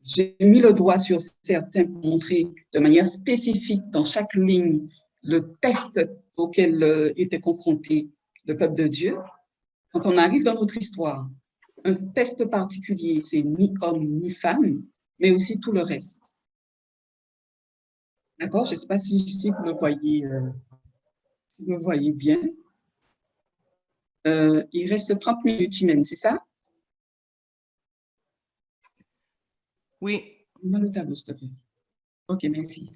S1: J'ai mis le doigt sur certains pour montrer de manière spécifique dans chaque ligne le test auquel était confronté le peuple de Dieu. Quand on arrive dans notre histoire, un test particulier, c'est ni homme ni femme, mais aussi tout le reste. D'accord? Je ne sais pas si vous le voyez, si vous le voyez bien. Il reste 30 minutes, Chimène, c'est ça?
S6: Oui.
S1: Donne-moi le tableau, s'il te plaît. OK, merci.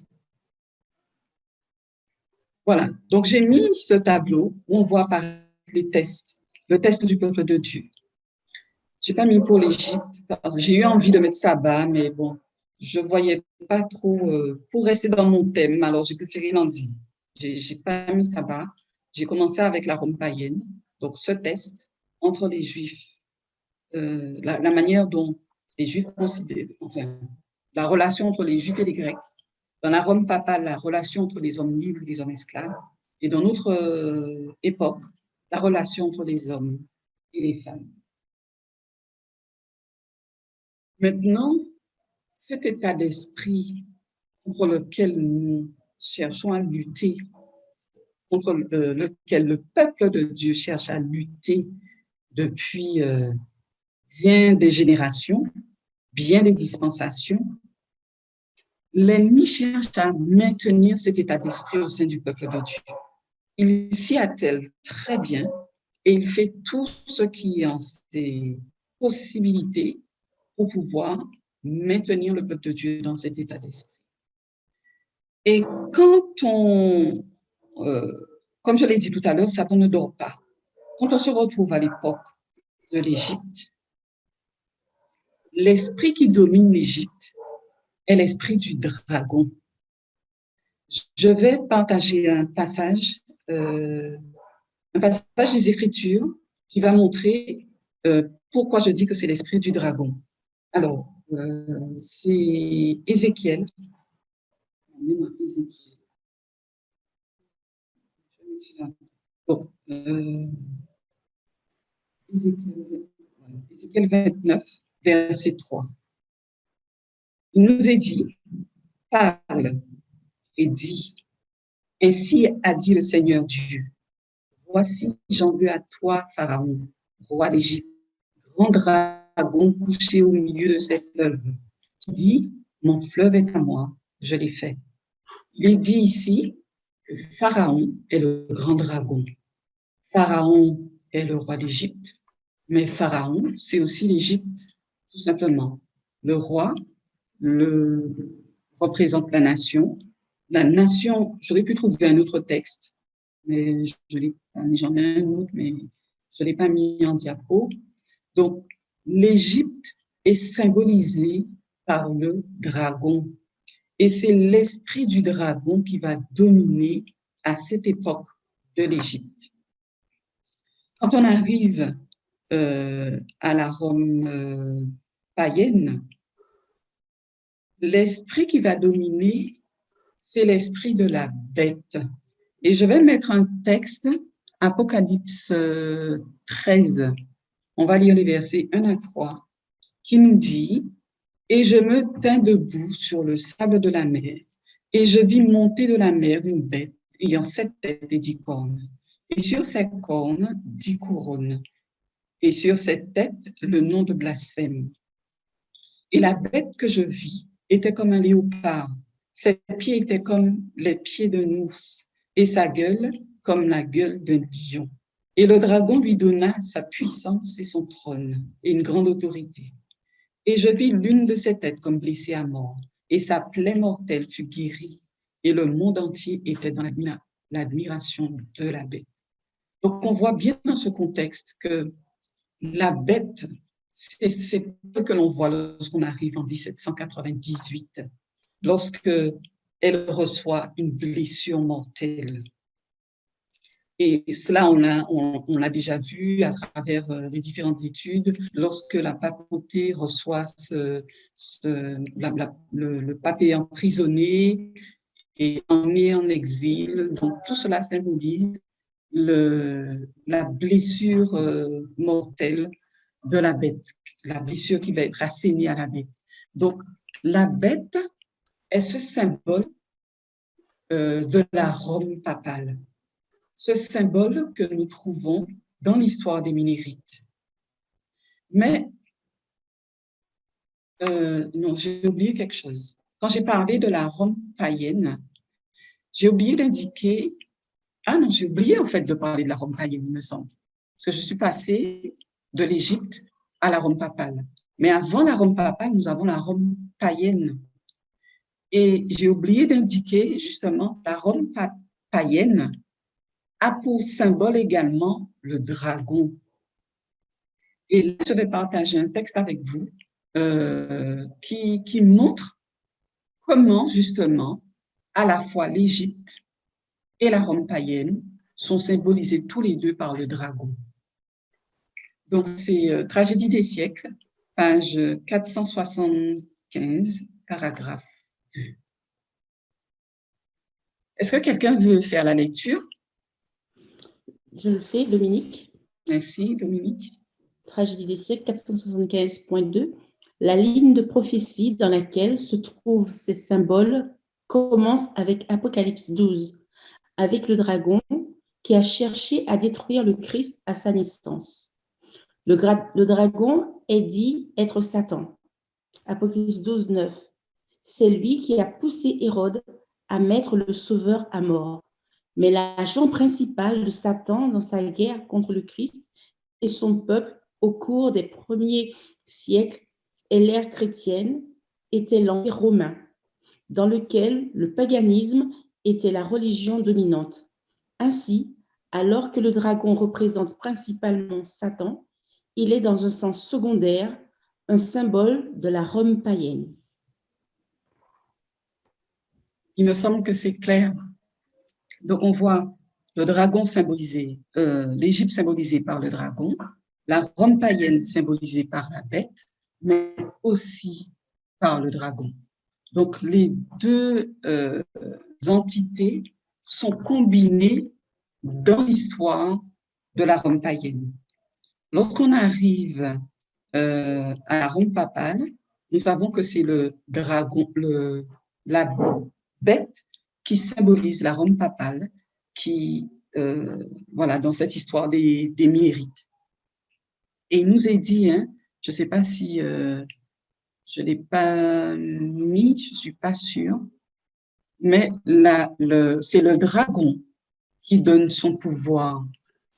S1: Voilà. Donc, j'ai mis ce tableau où on voit apparaître les tests, le test du peuple de Dieu. Je n'ai pas mis pour l'Égypte, parce que j'ai eu envie de mettre ça bas, mais bon, je ne voyais pas trop, pour rester dans mon thème, alors j'ai préféré l'enlever. Je n'ai pas mis ça bas. J'ai commencé avec la Rome païenne, donc ce test entre les Juifs, la manière dont les Juifs considèrent, enfin, la relation entre les Juifs et les Grecs, dans la Rome papale, la relation entre les hommes libres et les hommes esclaves, et dans notre époque, la relation entre les hommes et les femmes. Maintenant, cet état d'esprit contre lequel nous cherchons à lutter, contre lequel le peuple de Dieu cherche à lutter depuis bien des générations, bien des dispensations, l'ennemi cherche à maintenir cet état d'esprit au sein du peuple de Dieu. Il s'y attelle très bien et il fait tout ce qui est en ses possibilités pour pouvoir maintenir le peuple de Dieu dans cet état d'esprit. Et quand comme je l'ai dit tout à l'heure, Satan ne dort pas. Quand on se retrouve à l'époque de l'Égypte, l'esprit qui domine l'Égypte est l'esprit du dragon. Je vais partager un passage des Écritures qui va montrer pourquoi je dis que c'est l'esprit du dragon. Alors, c'est Ézéchiel. Donc, Ézéchiel 29, verset 3. Il nous est dit, parle et dit, ainsi a dit le Seigneur Dieu. Voici, j'envoie à toi, Pharaon, roi d'Égypte, grand dragon couché au milieu de cette fleuve, qui dit, mon fleuve est à moi, je l'ai fait. Il est dit ici que Pharaon est le grand dragon. Pharaon est le roi d'Égypte, mais Pharaon, c'est aussi l'Égypte, tout simplement. Le roi représente la nation. La nation, j'aurais pu trouver un autre texte, mais j'en ai un autre, mais je ne l'ai pas mis en diapo. Donc, l'Égypte est symbolisée par le dragon. Et c'est l'esprit du dragon qui va dominer à cette époque de l'Égypte. Quand on arrive à la Rome païenne, l'esprit qui va dominer, c'est l'esprit de la bête. Et je vais mettre un texte, Apocalypse 13. On va lire les versets 1 à 3, qui nous dit « Et je me tins debout sur le sable de la mer, et je vis monter de la mer une bête ayant 7 têtes et 10 cornes, et sur ses cornes 10 couronnes, et sur cette tête le nom de blasphème. Et la bête que je vis était comme un léopard, ses pieds étaient comme les pieds d'un ours, et sa gueule comme la gueule d'un lion. Et le dragon lui donna sa puissance et son trône, et une grande autorité. Et je vis l'une de ses têtes comme blessée à mort, et sa plaie mortelle fut guérie, et le monde entier était dans l'admiration de la bête. » Donc, on voit bien dans ce contexte que la bête, c'est ce que l'on voit lorsqu'on arrive en 1798, lorsque elle reçoit une blessure mortelle. Et cela, on l'a déjà vu à travers les différentes études, lorsque la papauté reçoit le pape est emprisonné et emmené en exil. Donc, tout cela symbolise la blessure mortelle de la bête, la blessure qui va être assénée à la bête. Donc, la bête est ce symbole de la Rome papale, ce symbole que nous trouvons dans l'histoire des Minnérites. Mais, non, j'ai oublié quelque chose. Quand j'ai parlé de la Rome païenne, j'ai oublié d'indiquer, j'ai oublié en fait de parler de la Rome païenne, il me semble, parce que je suis passée de l'Égypte à la Rome papale. Mais avant la Rome papale, nous avons la Rome païenne. Et j'ai oublié d'indiquer justement la Rome païenne a pour symbole également le dragon. Et là, je vais partager un texte avec vous qui montre comment justement à la fois l'Égypte et la Rome païenne sont symbolisés tous les deux par le dragon. Donc, c'est Tragédie des siècles, page 475, paragraphe 2. Est-ce que quelqu'un veut faire la lecture?
S2: Je le fais, Dominique.
S1: Merci, Dominique.
S2: Tragédie des siècles, 475.2. La ligne de prophétie dans laquelle se trouvent ces symboles commence avec Apocalypse 12, avec le dragon qui a cherché à détruire le Christ à sa naissance. Le dragon est dit être Satan. Apocalypse 12, 9. C'est lui qui a poussé Hérode à mettre le Sauveur à mort. Mais l'agent principal de Satan dans sa guerre contre le Christ et son peuple au cours des premiers siècles et l'ère chrétienne était l'Empire romain, dans lequel le paganisme était la religion dominante. Ainsi, alors que le dragon représente principalement Satan, il est dans un sens secondaire un symbole de la Rome païenne.
S1: Il me semble que c'est clair. Donc, on voit le dragon symbolisé, l'Égypte symbolisée par le dragon, la Rome païenne symbolisée par la bête, mais aussi par le dragon. Donc, les deux entités sont combinées dans l'histoire de la Rome païenne. Lorsqu'on arrive à la Rome papale, nous savons que c'est le dragon, la bête qui symbolise la Rome papale, qui, voilà, dans cette histoire des Minnérites. Et il nous est dit, je ne sais pas si je ne l'ai pas mis, je ne suis pas sûre, mais c'est le dragon qui donne son pouvoir.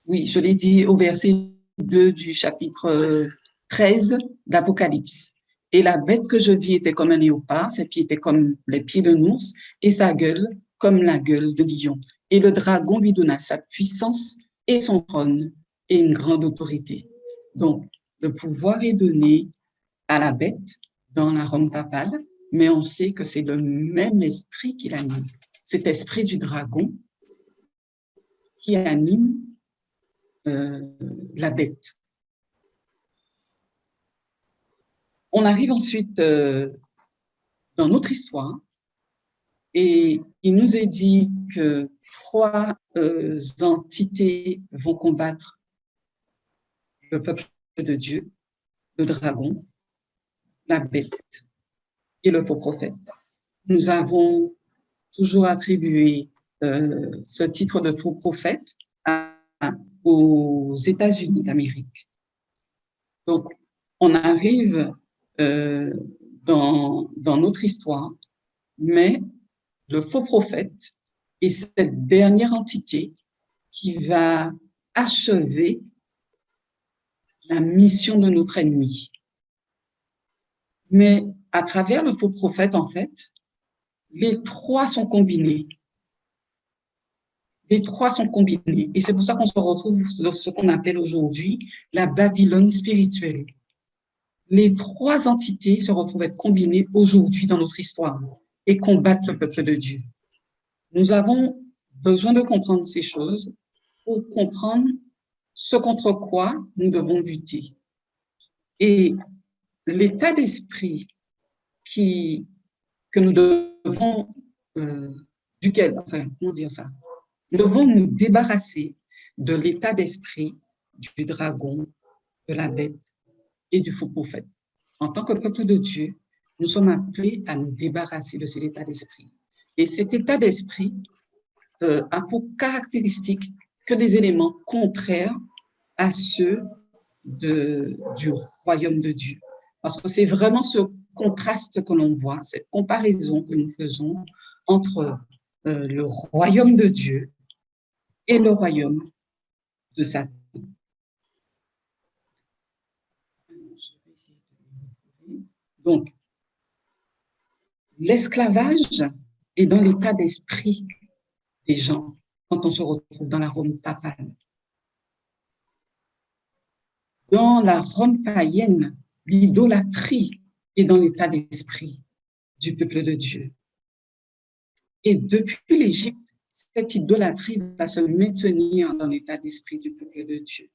S1: Oui, je l'ai dit au verset 2 du chapitre 13 d'Apocalypse. Et la bête que je vis était comme un léopard, ses pieds étaient comme les pieds d'un ours, et sa gueule comme la gueule de lion. Et le dragon lui donna sa puissance et son trône et une grande autorité. Donc, le pouvoir est donné à la bête dans la Rome papale, mais on sait que c'est le même esprit qui l'anime. Cet esprit du dragon qui anime la bête. On arrive ensuite dans notre histoire et il nous est dit que 3 entités vont combattre le peuple de Dieu, le dragon, la bête et le faux prophète. Nous avons toujours attribué ce titre de faux prophète aux États-Unis d'Amérique. Donc, on arrive dans notre histoire, mais le faux prophète est cette dernière entité qui va achever la mission de notre ennemi. Mais à travers le faux prophète, en fait, les 3 sont combinés. Les 3 sont combinés. Et c'est pour ça qu'on se retrouve dans ce qu'on appelle aujourd'hui la Babylone spirituelle. Les 3 entités se retrouvent être combinées aujourd'hui dans notre histoire et combattent le peuple de Dieu. Nous avons besoin de comprendre ces choses pour comprendre ce contre quoi nous devons lutter. Et l'état d'esprit que nous devons, duquel, enfin, comment dire ça? Nous devons nous débarrasser de l'état d'esprit du dragon, de la bête et du faux prophète. En tant que peuple de Dieu, nous sommes appelés à nous débarrasser de cet état d'esprit. Et cet état d'esprit a pour caractéristique que des éléments contraires à ceux du royaume de Dieu. Parce que c'est vraiment ce contraste que l'on voit, cette comparaison que nous faisons entre le royaume de Dieu et le royaume de Satan. Donc, l'esclavage est dans l'état d'esprit des gens quand on se retrouve dans la Rome papale. Dans la Rome païenne, l'idolâtrie est dans l'état d'esprit du peuple de Dieu. Et depuis l'Égypte, cette idolâtrie va se maintenir dans l'état d'esprit du peuple de Dieu.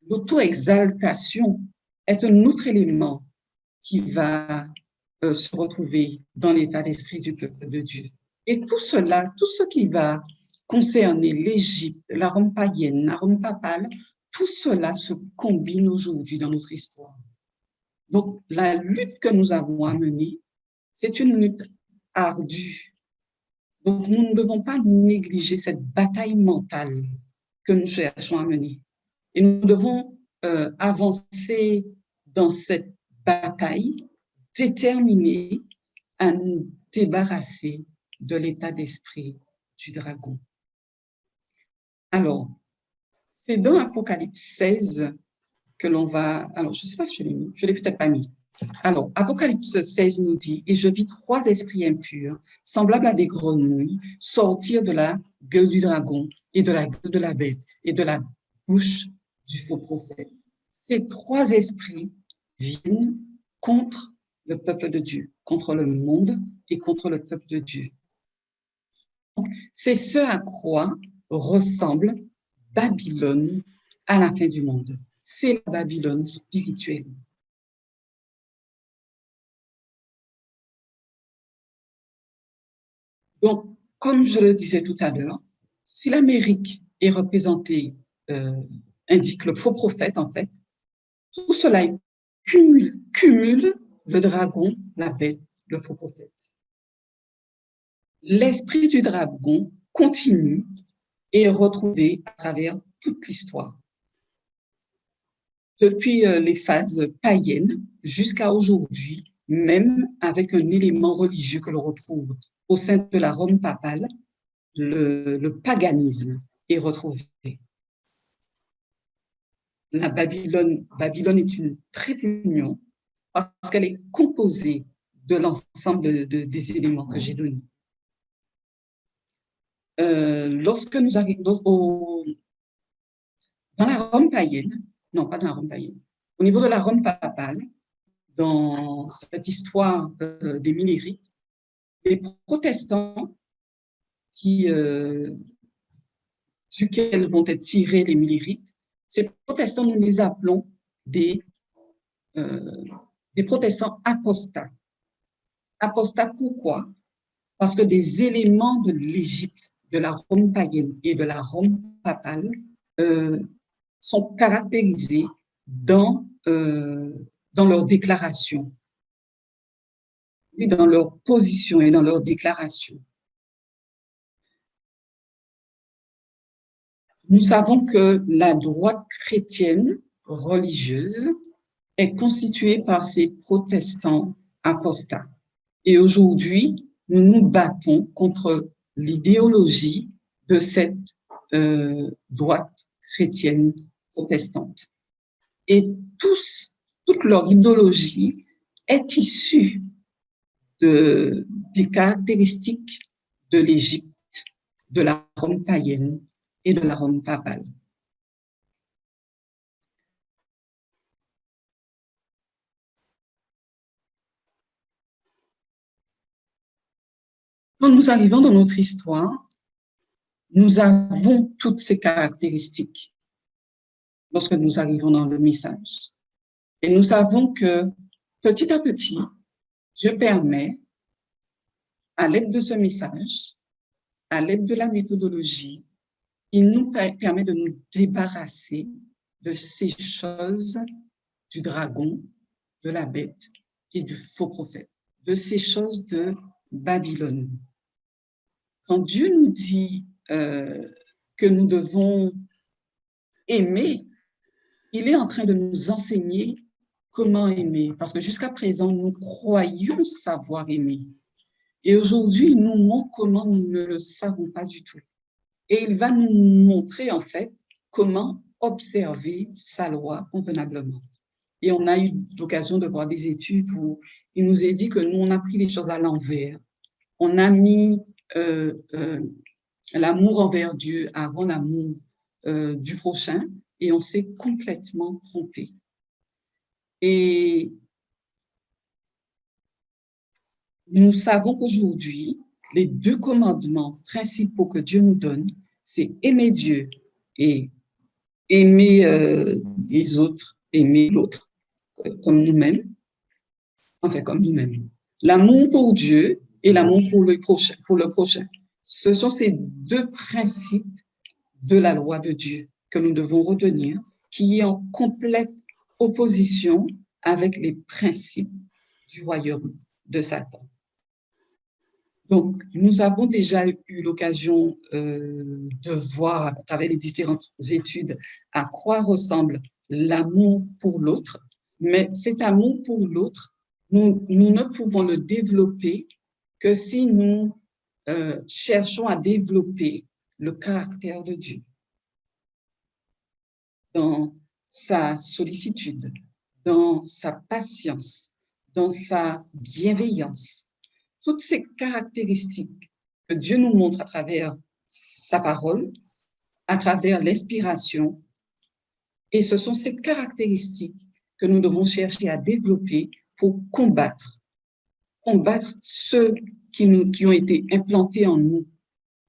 S1: L'auto-exaltation est un autre élément qui va se retrouver dans l'état d'esprit du peuple de Dieu. Et tout cela, tout ce qui va concerner l'Égypte, la Rome païenne, la Rome papale, tout cela se combine aujourd'hui dans notre histoire. Donc, la lutte que nous avons à mener, c'est une lutte ardue. Donc, nous ne devons pas négliger cette bataille mentale que nous cherchons à mener. Et nous devons avancer dans cette bataille déterminée à nous débarrasser de l'état d'esprit du dragon. Alors, c'est dans Apocalypse 16 que l'on va... Alors, je ne sais pas si je l'ai mis, je ne l'ai peut-être pas mis. Alors, Apocalypse 16 nous dit « Et je vis 3 esprits impurs, semblables à des grenouilles, sortir de la gueule du dragon et de la gueule de la bête et de la bouche du faux prophète. » Ces 3 esprits viennent contre le peuple de Dieu, contre le monde et contre le peuple de Dieu. C'est ce à quoi ressemble Babylone à la fin du monde. C'est la Babylone spirituelle. Donc, comme je le disais tout à l'heure, si l'Amérique est représentée, indique le faux prophète, en fait, tout cela cumule le dragon, la bête, le faux prophète. L'esprit du dragon continue et est retrouvé à travers toute l'histoire. Depuis les phases païennes jusqu'à aujourd'hui, même avec un élément religieux que l'on retrouve au sein de la Rome papale, le paganisme est retrouvé. La Babylone est une triple union parce qu'elle est composée de l'ensemble des éléments que j'ai donnés. Lorsque nous arrivons dans la Rome païenne, non, pas dans la Rome païenne, au niveau de la Rome papale, dans cette histoire des Millérites, les protestants duquel vont être tirés les Millérites, ces protestants, nous les appelons des protestants apostats. Apostats, pourquoi? Parce que des éléments de l'Égypte, de la Rome païenne et de la Rome papale sont caractérisés dans leur déclaration, et dans leur position et dans leur déclaration. Nous savons que la droite chrétienne religieuse est constituée par ces protestants apostats. Et aujourd'hui, nous nous battons contre l'idéologie de cette droite chrétienne protestante. Et toute leur idéologie est issue des caractéristiques de l'Égypte, de la Rome païenne et de la Rome papale. Quand nous arrivons dans notre histoire, nous avons toutes ces caractéristiques lorsque nous arrivons dans le message. Et nous savons que petit à petit, Dieu permet, à l'aide de ce message, à l'aide de la méthodologie, il nous permet de nous débarrasser de ces choses du dragon, de la bête et du faux prophète, de ces choses de Babylone. Quand Dieu nous dit que nous devons aimer, il est en train de nous enseigner comment aimer, parce que jusqu'à présent, nous croyons savoir aimer. Et aujourd'hui, il nous montre comment nous ne le savons pas du tout. Et il va nous montrer, en fait, comment observer sa loi convenablement. Et on a eu l'occasion de voir des études où il nous est dit que nous, on a pris les choses à l'envers. On a mis l'amour envers Dieu avant l'amour du prochain et on s'est complètement trompé. Et nous savons qu'aujourd'hui, les deux commandements principaux que Dieu nous donne, c'est aimer Dieu et aimer les autres, aimer l'autre comme nous-mêmes, enfin comme nous-mêmes. L'amour pour Dieu et l'amour pour le prochain. Ce sont ces deux principes de la loi de Dieu que nous devons retenir, qui est en complète opposition avec les principes du royaume de Satan. Donc, nous avons déjà eu l'occasion de voir à travers les différentes études à quoi ressemble l'amour pour l'autre, mais cet amour pour l'autre, nous ne pouvons le développer que si nous cherchons à développer le caractère de Dieu dans sa sollicitude, dans sa patience, dans sa bienveillance. Toutes ces caractéristiques que Dieu nous montre à travers sa parole, à travers l'inspiration, et ce sont ces caractéristiques que nous devons chercher à développer pour combattre ceux qui ont été implantés en nous,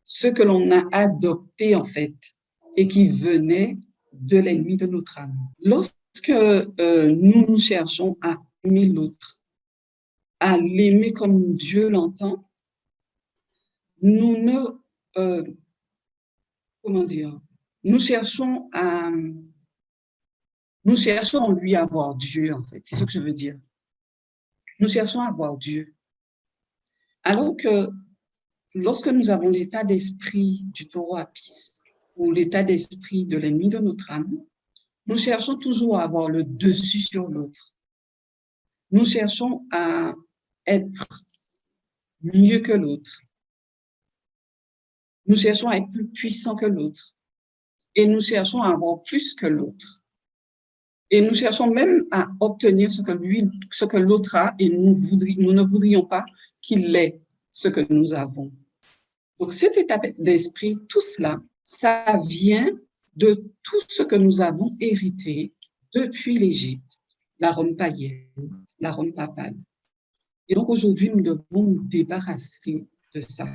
S1: ceux que l'on a adoptés en fait, et qui venaient de l'ennemi de notre âme. Lorsque nous cherchons à aimer l'autre, à l'aimer comme Dieu l'entend, nous cherchons en lui à voir Dieu, en fait. C'est ce que je veux dire. Nous cherchons à voir Dieu. Alors que lorsque nous avons l'état d'esprit du taureau apis ou l'état d'esprit de l'ennemi de notre âme, nous cherchons toujours à avoir le dessus sur l'autre. Nous cherchons à être mieux que l'autre. Nous cherchons à être plus puissants que l'autre. Et nous cherchons à avoir plus que l'autre. Et nous cherchons même à obtenir ce que l'autre a, et nous ne voudrions pas qu'il ait ce que nous avons. Donc, cet état d'esprit, tout cela, ça vient de tout ce que nous avons hérité depuis l'Égypte, la Rome païenne, la Rome papale. Et donc aujourd'hui, nous devons nous débarrasser de ça.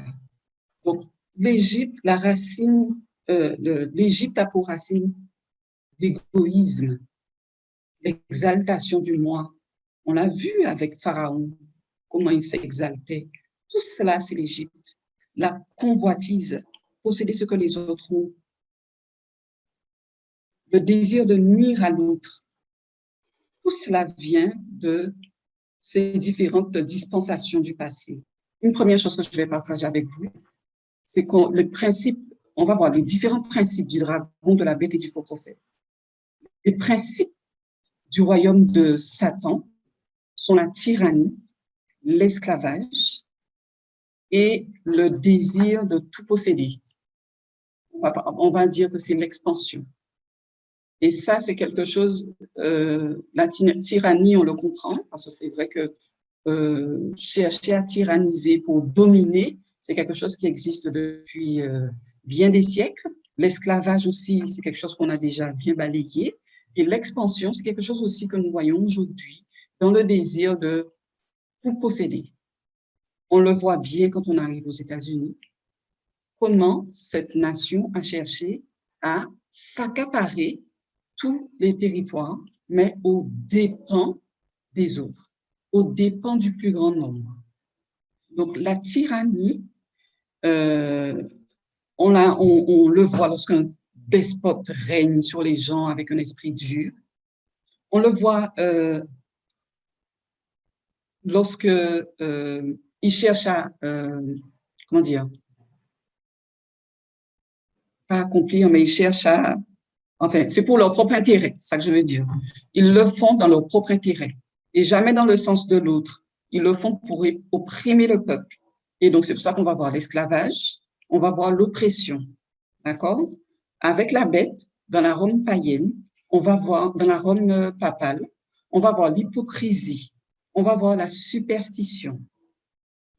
S1: Donc l'Égypte, l'Égypte a pour racine l'égoïsme, l'exaltation du moi. On l'a vu avec Pharaon, comment il s'est exalté. Tout cela, c'est l'Égypte. La convoitise, posséder ce que les autres ont. Le désir de nuire à l'autre. Tout cela vient de ces différentes dispensations du passé. Une première chose que je vais partager avec vous, c'est qu'on va voir les différents principes du dragon, de la bête et du faux prophète. Les principes du royaume de Satan sont la tyrannie, l'esclavage et le désir de tout posséder. On va dire que c'est l'expansion. Et ça, c'est quelque chose, la tyrannie, on le comprend, parce que c'est vrai que chercher à tyranniser pour dominer, c'est quelque chose qui existe depuis bien des siècles. L'esclavage aussi, c'est quelque chose qu'on a déjà bien balayé. Et l'expansion, c'est quelque chose aussi que nous voyons aujourd'hui dans le désir de tout posséder. On le voit bien quand on arrive aux États-Unis, comment cette nation a cherché à s'accaparer tous les territoires, mais aux dépens des autres, aux dépens du plus grand nombre. Donc, la tyrannie, on le voit lorsqu'un despote règne sur les gens avec un esprit dur. On le voit lorsque ils cherchent à, comment dire, pas accomplir, mais ils cherchent à, enfin, c'est pour leur propre intérêt, c'est ça que je veux dire. Ils le font dans leur propre intérêt et jamais dans le sens de l'autre. Ils le font pour opprimer le peuple. Et donc, c'est pour ça qu'on va voir l'esclavage, on va voir l'oppression, d'accord? Avec la bête, dans la Rome païenne, on va voir, dans la Rome papale, on va voir l'hypocrisie, on va voir la superstition,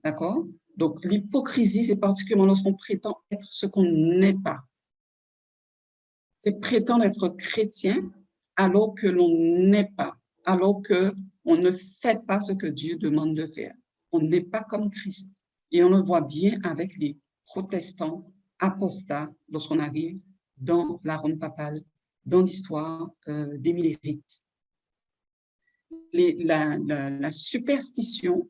S1: d'accord? Donc, l'hypocrisie, c'est particulièrement lorsqu'on prétend être ce qu'on n'est pas. C'est prétendre être chrétien alors que l'on n'est pas, alors qu'on ne fait pas ce que Dieu demande de faire. On n'est pas comme Christ. Et on le voit bien avec les protestants apostats lorsqu'on arrive dans la Rome papale, dans l'histoire des Millérites. La superstition,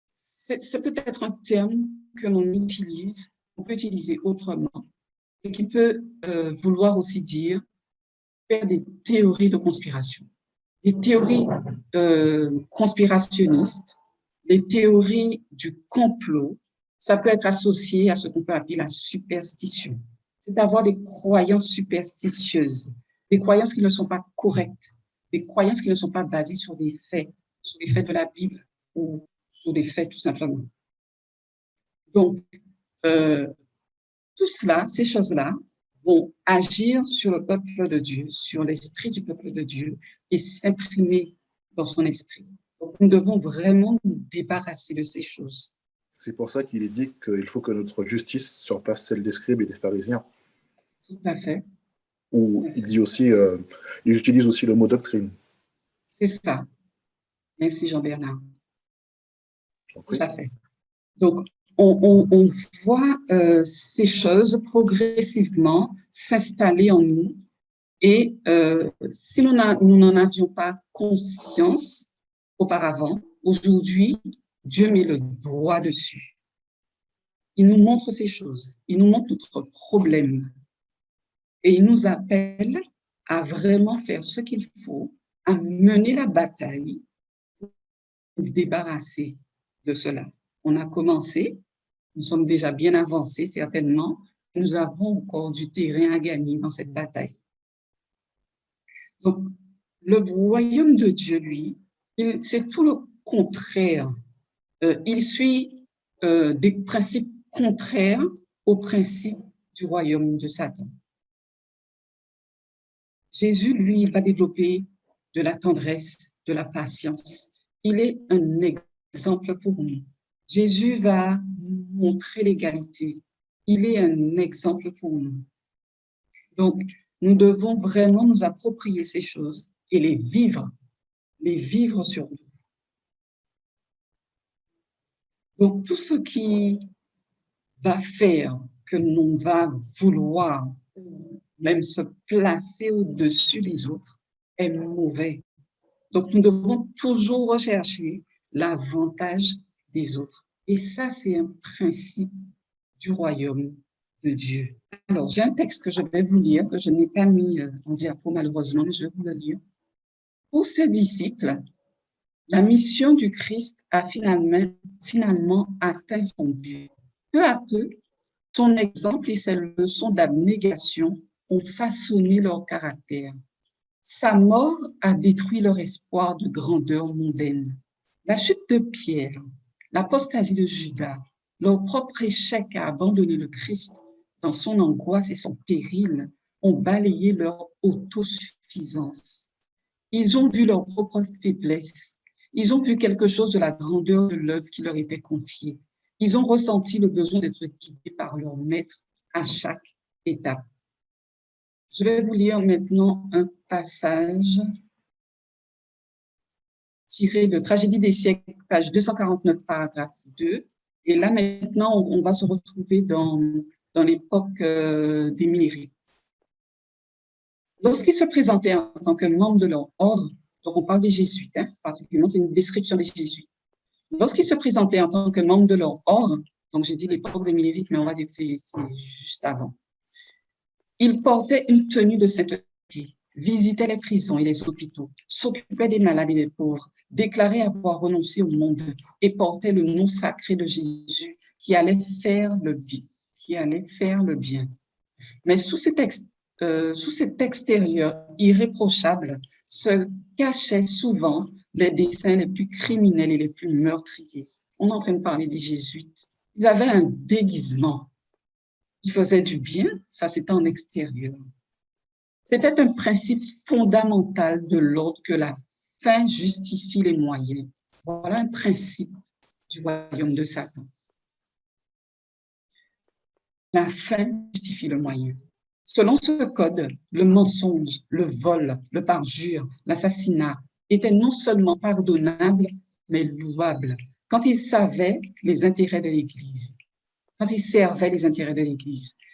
S1: c'est peut-être un terme que l'on utilise, on peut utiliser autrement, et qui peut vouloir aussi dire faire des théories de conspiration. Les théories conspirationnistes, les théories du complot, ça peut être associé à ce qu'on peut appeler la superstition. C'est avoir des croyances superstitieuses, des croyances qui ne sont pas correctes, des croyances qui ne sont pas basées sur des faits de la Bible ou sur des faits tout simplement. Donc, tout cela, ces choses-là, vont agir sur le peuple de Dieu, sur l'esprit du peuple de Dieu et s'imprimer dans son esprit. Donc, nous devons vraiment nous débarrasser de ces choses.
S10: C'est pour ça qu'il est dit qu'il faut que notre justice surpasse celle des scribes et des pharisiens.
S1: Tout à fait.
S10: Ou il dit aussi, ils utilisent aussi le mot doctrine.
S1: C'est ça. Merci Jean-Bernard. Tout à fait. Donc, on voit ces choses progressivement s'installer en nous et si nous n'en avions pas conscience auparavant, aujourd'hui, Dieu met le doigt dessus. Il nous montre ces choses, il nous montre notre problème et il nous appelle à vraiment faire ce qu'il faut, à mener la bataille pour nous débarrasser de cela. On a commencé, nous sommes déjà bien avancés certainement, nous avons encore du terrain à gagner dans cette bataille. Donc, le royaume de Dieu, lui, c'est tout le contraire. Il suit des principes contraires aux principes du royaume de Satan. Jésus, lui, va développer de la tendresse, de la patience. Il est un exemple pour nous. Jésus va nous montrer l'égalité. Il est un exemple pour nous. Donc, nous devons vraiment nous approprier ces choses et les vivre sur nous. Donc, tout ce qui va faire que l'on va vouloir même se placer au-dessus des autres est mauvais. Donc, nous devons toujours rechercher l'avantage des autres. Et ça, c'est un principe du royaume de Dieu. Alors, j'ai un texte que je vais vous lire, que je n'ai pas mis en diapo malheureusement, mais je vais vous le lire. Pour ses disciples, la mission du Christ a finalement atteint son but. Peu à peu, son exemple et ses leçons d'abnégation ont façonné leur caractère. Sa mort a détruit leur espoir de grandeur mondaine. La chute de Pierre, l'apostasie de Judas, leur propre échec à abandonner le Christ dans son angoisse et son péril ont balayé leur autosuffisance. Ils ont vu leur propre faiblesse. Ils ont vu quelque chose de la grandeur de l'œuvre qui leur était confiée. Ils ont ressenti le besoin d'être guidés par leur maître à chaque étape. Je vais vous lire maintenant un passage tiré de Tragédie des siècles, page 249, paragraphe 2. Et là, maintenant, on va se retrouver dans l'époque des Milleries. Lorsqu'ils se présentaient en tant que membres de leur ordre, donc on parle des jésuites, particulièrement, c'est une description des jésuites. Lorsqu'ils se présentaient en tant que membres de leur ordre, donc j'ai dit l'époque des Milleries, mais on va dire que c'est juste avant, ils portaient une tenue de sainteté, visitaient les prisons et les hôpitaux, s'occupaient des malades et des pauvres, déclaraient avoir renoncé au monde et portaient le nom sacré de Jésus qui allait faire le bien. Mais sous cet extérieur irréprochable se cachaient souvent les desseins les plus criminels et les plus meurtriers. On est en train de parler des jésuites. Ils avaient un déguisement. Ils faisaient du bien, ça c'était en extérieur. C'était un principe fondamental de l'ordre que la fin justifie les moyens. Voilà un principe du royaume de Satan. La fin justifie le moyen. Selon ce code, le mensonge, le vol, le parjure, l'assassinat étaient non seulement pardonnables, mais louables quand ils servaient les intérêts de l'Église.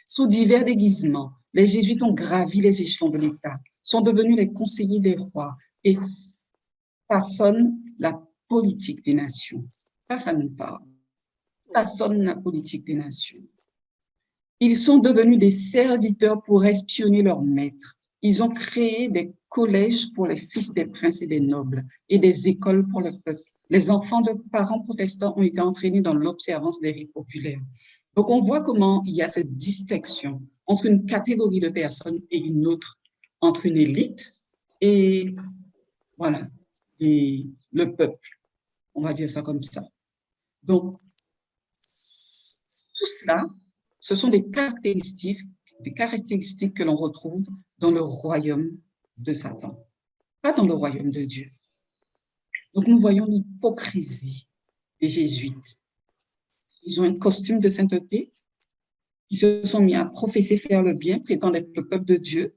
S1: Sous divers déguisements, les jésuites ont gravi les échelons de l'État, sont devenus les conseillers des rois et façonnent la politique des nations. Ça nous parle. Façonnent la politique des nations. Ils sont devenus des serviteurs pour espionner leurs maîtres. Ils ont créé des collèges pour les fils des princes et des nobles et des écoles pour le peuple. Les enfants de parents protestants ont été entraînés dans l'observance des rites populaires. Donc, on voit comment il y a cette distinction entre une catégorie de personnes et une autre, entre une élite et, voilà, et le peuple. On va dire ça comme ça. Donc, tout cela, ce sont des caractéristiques que l'on retrouve dans le royaume de Satan, pas dans le royaume de Dieu. Donc, nous voyons l'hypocrisie des jésuites. Ils ont un costume de sainteté, ils se sont mis à professer faire le bien, prétendant être le peuple de Dieu,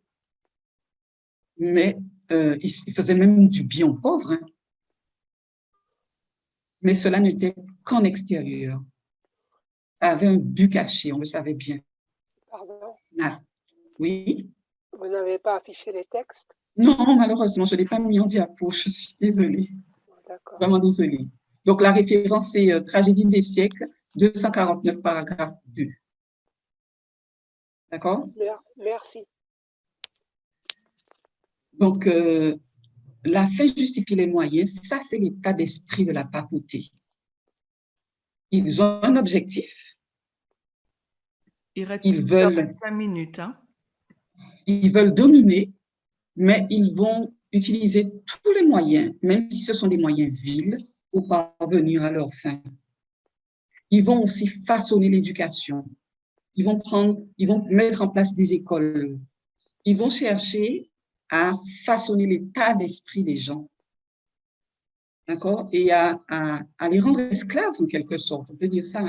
S1: mais ils faisaient même du bien aux pauvres. Mais cela n'était qu'en extérieur. Ça avait un but caché, on le savait bien.
S4: Pardon?
S1: Ah, oui?
S4: Vous n'avez pas affiché les textes?
S1: Non, malheureusement, je ne l'ai pas mis en diapo, je suis désolée.
S4: D'accord.
S1: Vraiment désolée. Donc, la référence, c'est Tragédie des siècles, 249, paragraphe 2. D'accord?
S4: Merci.
S1: Donc, la fin justifie les moyens, ça, c'est l'état d'esprit de la papauté. Ils ont un objectif.
S6: Il veulent 5 minutes.
S1: Ils veulent dominer, mais ils vont utiliser tous les moyens, même si ce sont des moyens vils, pour parvenir à leur fin. Ils vont aussi façonner l'éducation. Ils vont mettre en place des écoles. Ils vont chercher à façonner l'état d'esprit des gens. D'accord? Et à les rendre esclaves, en quelque sorte. On peut dire ça.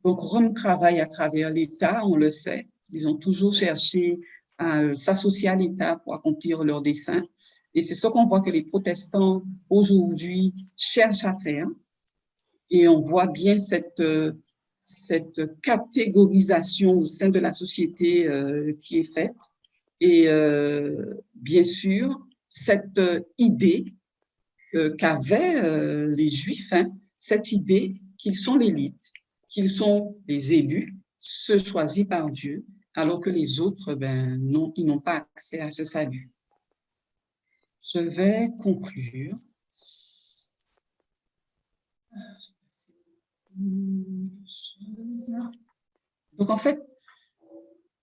S1: Donc, Rome travaille à travers l'État, on le sait. Ils ont toujours cherché à s'associer à l'État pour accomplir leurs desseins. Et c'est ce qu'on voit que les protestants aujourd'hui cherchent à faire. Et on voit bien cette catégorisation au sein de la société qui est faite. Et bien sûr, cette idée qu'avaient les Juifs, hein, cette idée qu'ils sont l'élite, qu'ils sont les élus, ceux choisis par Dieu, alors que les autres, ben, non, ils n'ont pas accès à ce salut. Je vais conclure. Donc, en fait,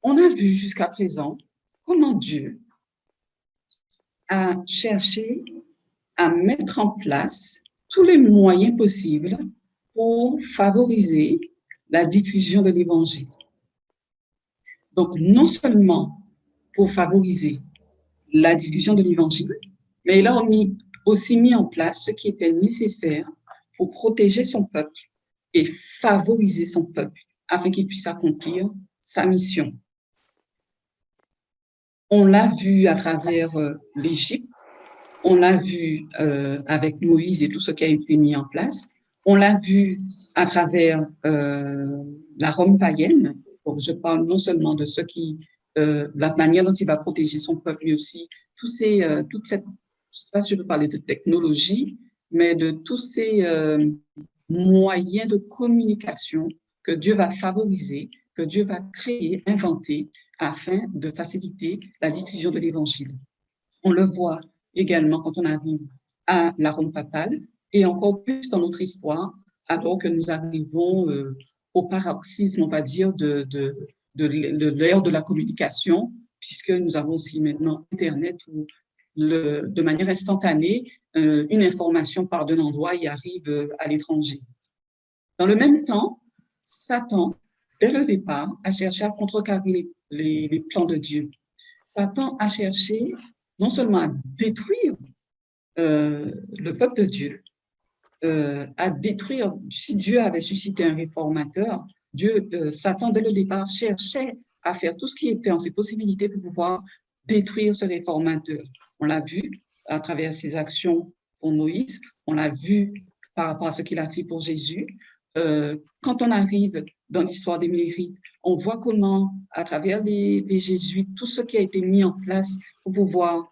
S1: on a vu jusqu'à présent comment Dieu a cherché à mettre en place tous les moyens possibles pour favoriser la diffusion de l'Évangile. Donc, non seulement pour favoriser la diffusion de l'Évangile, mais il a aussi mis en place ce qui était nécessaire pour protéger son peuple et favoriser son peuple afin qu'il puisse accomplir sa mission. On l'a vu à travers l'Égypte, on l'a vu avec Moïse et tout ce qui a été mis en place, on l'a vu à travers la Rome païenne. Donc, je parle non seulement de ce qui, la manière dont il va protéger son peuple, mais aussi toute cette, je ne sais pas si je peux parler de technologie, mais de tous ces moyens de communication que Dieu va favoriser, que Dieu va créer, inventer, afin de faciliter la diffusion de l'Évangile. On le voit également quand on arrive à la Rome papale, et encore plus dans notre histoire, alors que nous arrivons au paroxysme, on va dire, de l'ère de la communication, puisque nous avons aussi maintenant Internet où, de manière instantanée, une information part d'un endroit et arrive à l'étranger. Dans le même temps, Satan, dès le départ, a cherché à contrecarrer les plans de Dieu. Satan a cherché non seulement à détruire le peuple de Dieu, à détruire, si Dieu avait suscité un réformateur, Satan, dès le départ, cherchait à faire tout ce qui était en ses possibilités pour pouvoir détruire ce réformateur. On l'a vu à travers ses actions pour Moïse, on l'a vu par rapport à ce qu'il a fait pour Jésus. Quand on arrive dans l'histoire des mérites, on voit comment, à travers les jésuites, tout ce qui a été mis en place pour pouvoir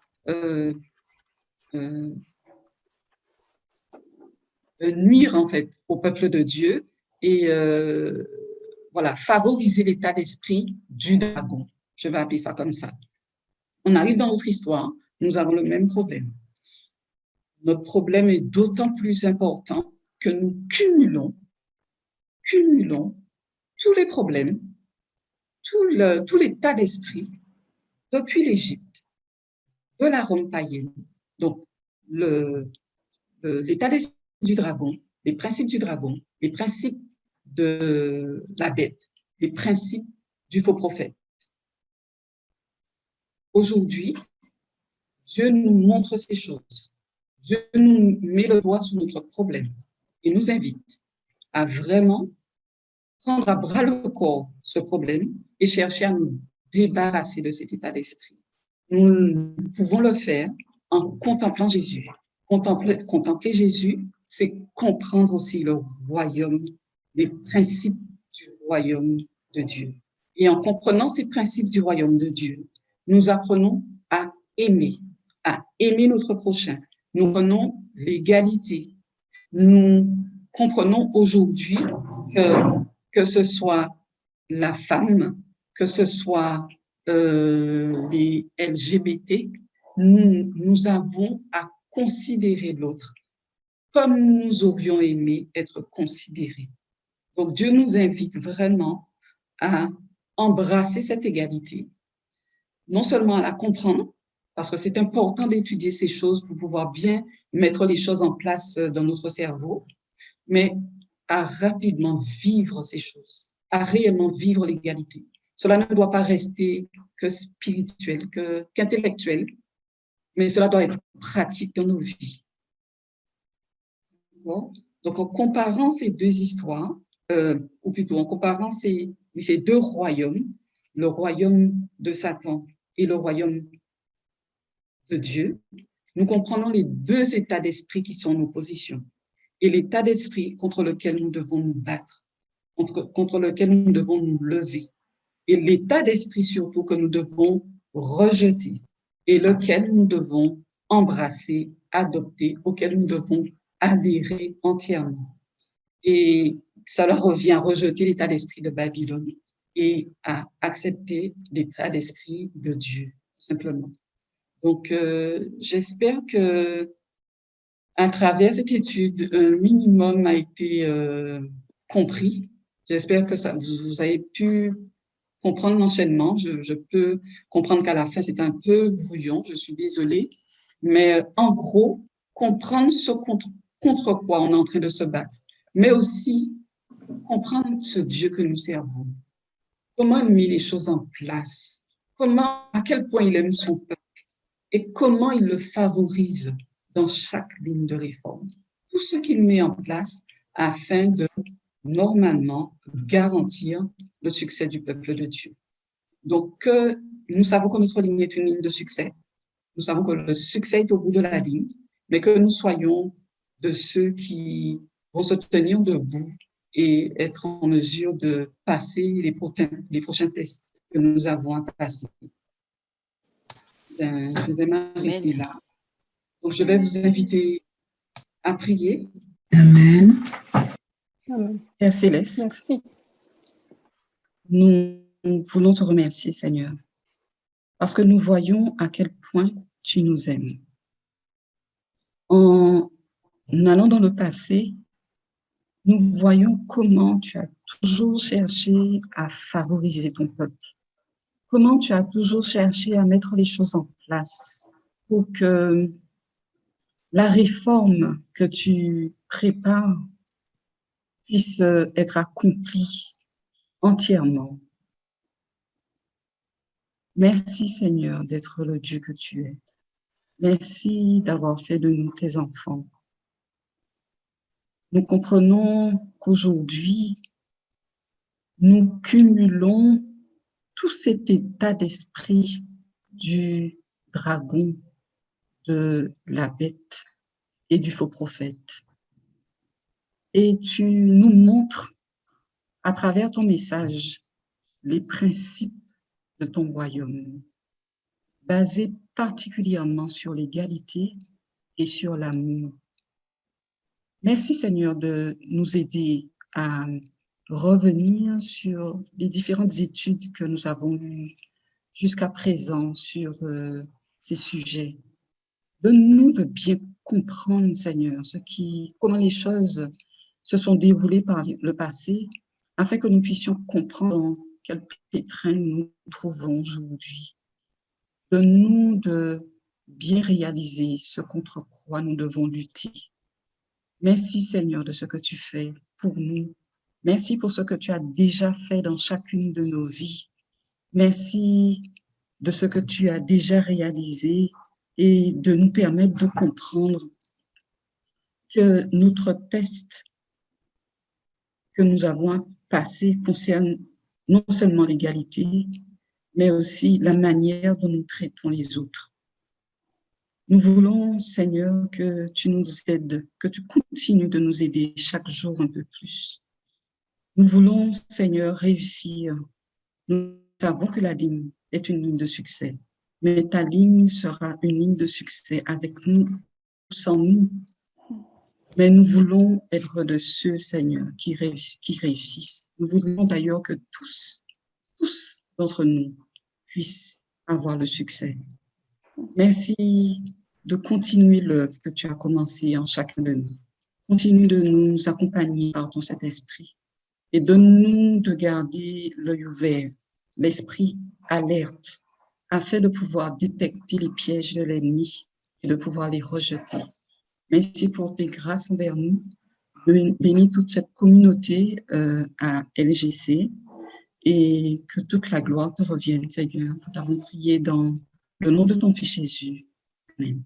S1: nuire en fait au peuple de Dieu et voilà, favoriser l'état d'esprit du dragon. Je vais appeler ça comme ça. On arrive dans notre histoire, nous avons le même problème. Notre problème est d'autant plus important que nous cumulons tous les problèmes, tout l'état d'esprit depuis l'Égypte, de la Rome païenne. Donc, l'état d'esprit du dragon, les principes du dragon, les principes de la bête, les principes du faux prophète. Aujourd'hui, Dieu nous montre ces choses. Dieu nous met le doigt sur notre problème et nous invite à vraiment prendre à bras le corps ce problème et chercher à nous débarrasser de cet état d'esprit. Nous pouvons le faire en contemplant Jésus. Contempler Jésus, c'est comprendre aussi le royaume, les principes du royaume de Dieu. Et en comprenant ces principes du royaume de Dieu, nous apprenons à aimer notre prochain. Nous prenons l'égalité. Nous comprenons aujourd'hui que ce soit la femme, que ce soit les LGBT, nous avons à considérer l'autre comme nous aurions aimé être considérés. Donc, Dieu nous invite vraiment à embrasser cette égalité, non seulement à la comprendre, parce que c'est important d'étudier ces choses pour pouvoir bien mettre les choses en place dans notre cerveau, mais à rapidement vivre ces choses, à réellement vivre l'égalité. Cela ne doit pas rester que spirituel, qu'intellectuel, mais cela doit être pratique dans nos vies. Bon. Donc, en comparant ces deux histoires, ou plutôt en comparant ces deux royaumes, le royaume de Satan et le royaume de Dieu, nous comprenons les deux états d'esprit qui sont en opposition et l'état d'esprit contre lequel nous devons nous battre, contre lequel nous devons nous lever, et l'état d'esprit surtout que nous devons rejeter et lequel nous devons embrasser, adopter, auquel nous devons adhérer entièrement. Et cela revient à rejeter l'état d'esprit de Babylone et à accepter l'état d'esprit de Dieu, simplement. Donc, j'espère que à travers cette étude, un minimum a été compris. J'espère que vous avez pu comprendre l'enchaînement. Je peux comprendre qu'à la fin, c'est un peu brouillon, je suis désolée. Mais en gros, comprendre ce contre quoi on est en train de se battre, mais aussi comprendre ce Dieu que nous servons. Comment il met les choses en place, à quel point il aime son peuple et comment il le favorise dans chaque ligne de réforme. Tout ce qu'il met en place afin de, normalement, garantir le succès du peuple de Dieu. Donc, nous savons que notre ligne est une ligne de succès. Nous savons que le succès est au bout de la ligne, mais que nous soyons de ceux qui vont se tenir debout et être en mesure de passer les prochains tests que nous avons à passer. Je vais m'arrêter là. Donc, je vais vous inviter à prier.
S11: Amen.
S1: Père Céleste,
S4: merci.
S1: Nous voulons te remercier, Seigneur, parce que nous voyons à quel point tu nous aimes. En allant dans le passé, nous voyons comment tu as toujours cherché à favoriser ton peuple, comment tu as toujours cherché à mettre les choses en place pour que la réforme que tu prépares puisse être accomplie entièrement. Merci Seigneur d'être le Dieu que tu es. Merci d'avoir fait de nous tes enfants. Nous comprenons qu'aujourd'hui, nous cumulons tout cet état d'esprit du dragon, de la bête et du faux prophète. Et tu nous montres à travers ton message les principes de ton royaume, basés particulièrement sur l'égalité et sur l'amour. Merci Seigneur de nous aider à revenir sur les différentes études que nous avons eues jusqu'à présent sur ces sujets. Donne-nous de bien comprendre, Seigneur, comment les choses se sont déroulées par le passé, afin que nous puissions comprendre dans quel pétrin nous nous trouvons aujourd'hui. Donne-nous de bien réaliser ce contre quoi nous devons lutter. Merci, Seigneur, de ce que tu fais pour nous. Merci pour ce que tu as déjà fait dans chacune de nos vies. Merci de ce que tu as déjà réalisé et de nous permettre de comprendre que notre test que nous avons passé concerne non seulement l'égalité, mais aussi la manière dont nous traitons les autres. Nous voulons, Seigneur, que tu nous aides, que tu continues de nous aider chaque jour un peu plus. Nous voulons, Seigneur, réussir. Nous savons que la ligne est une ligne de succès, mais ta ligne sera une ligne de succès avec nous ou sans nous. Mais nous voulons être de ceux, Seigneur, qui réussissent. Nous voudrions d'ailleurs que tous d'entre nous puissent avoir le succès. Merci de continuer l'œuvre que tu as commencée en chacun de nous. Continue de nous accompagner par ton Saint-Esprit et donne-nous de garder l'œil ouvert, l'esprit alerte, afin de pouvoir détecter les pièges de l'ennemi et de pouvoir les rejeter. Merci pour tes grâces envers nous. Bénis toute cette communauté à LGC et que toute la gloire te revienne, Seigneur. Nous t'avons prié dans le nom de ton Fils Jésus. Amen.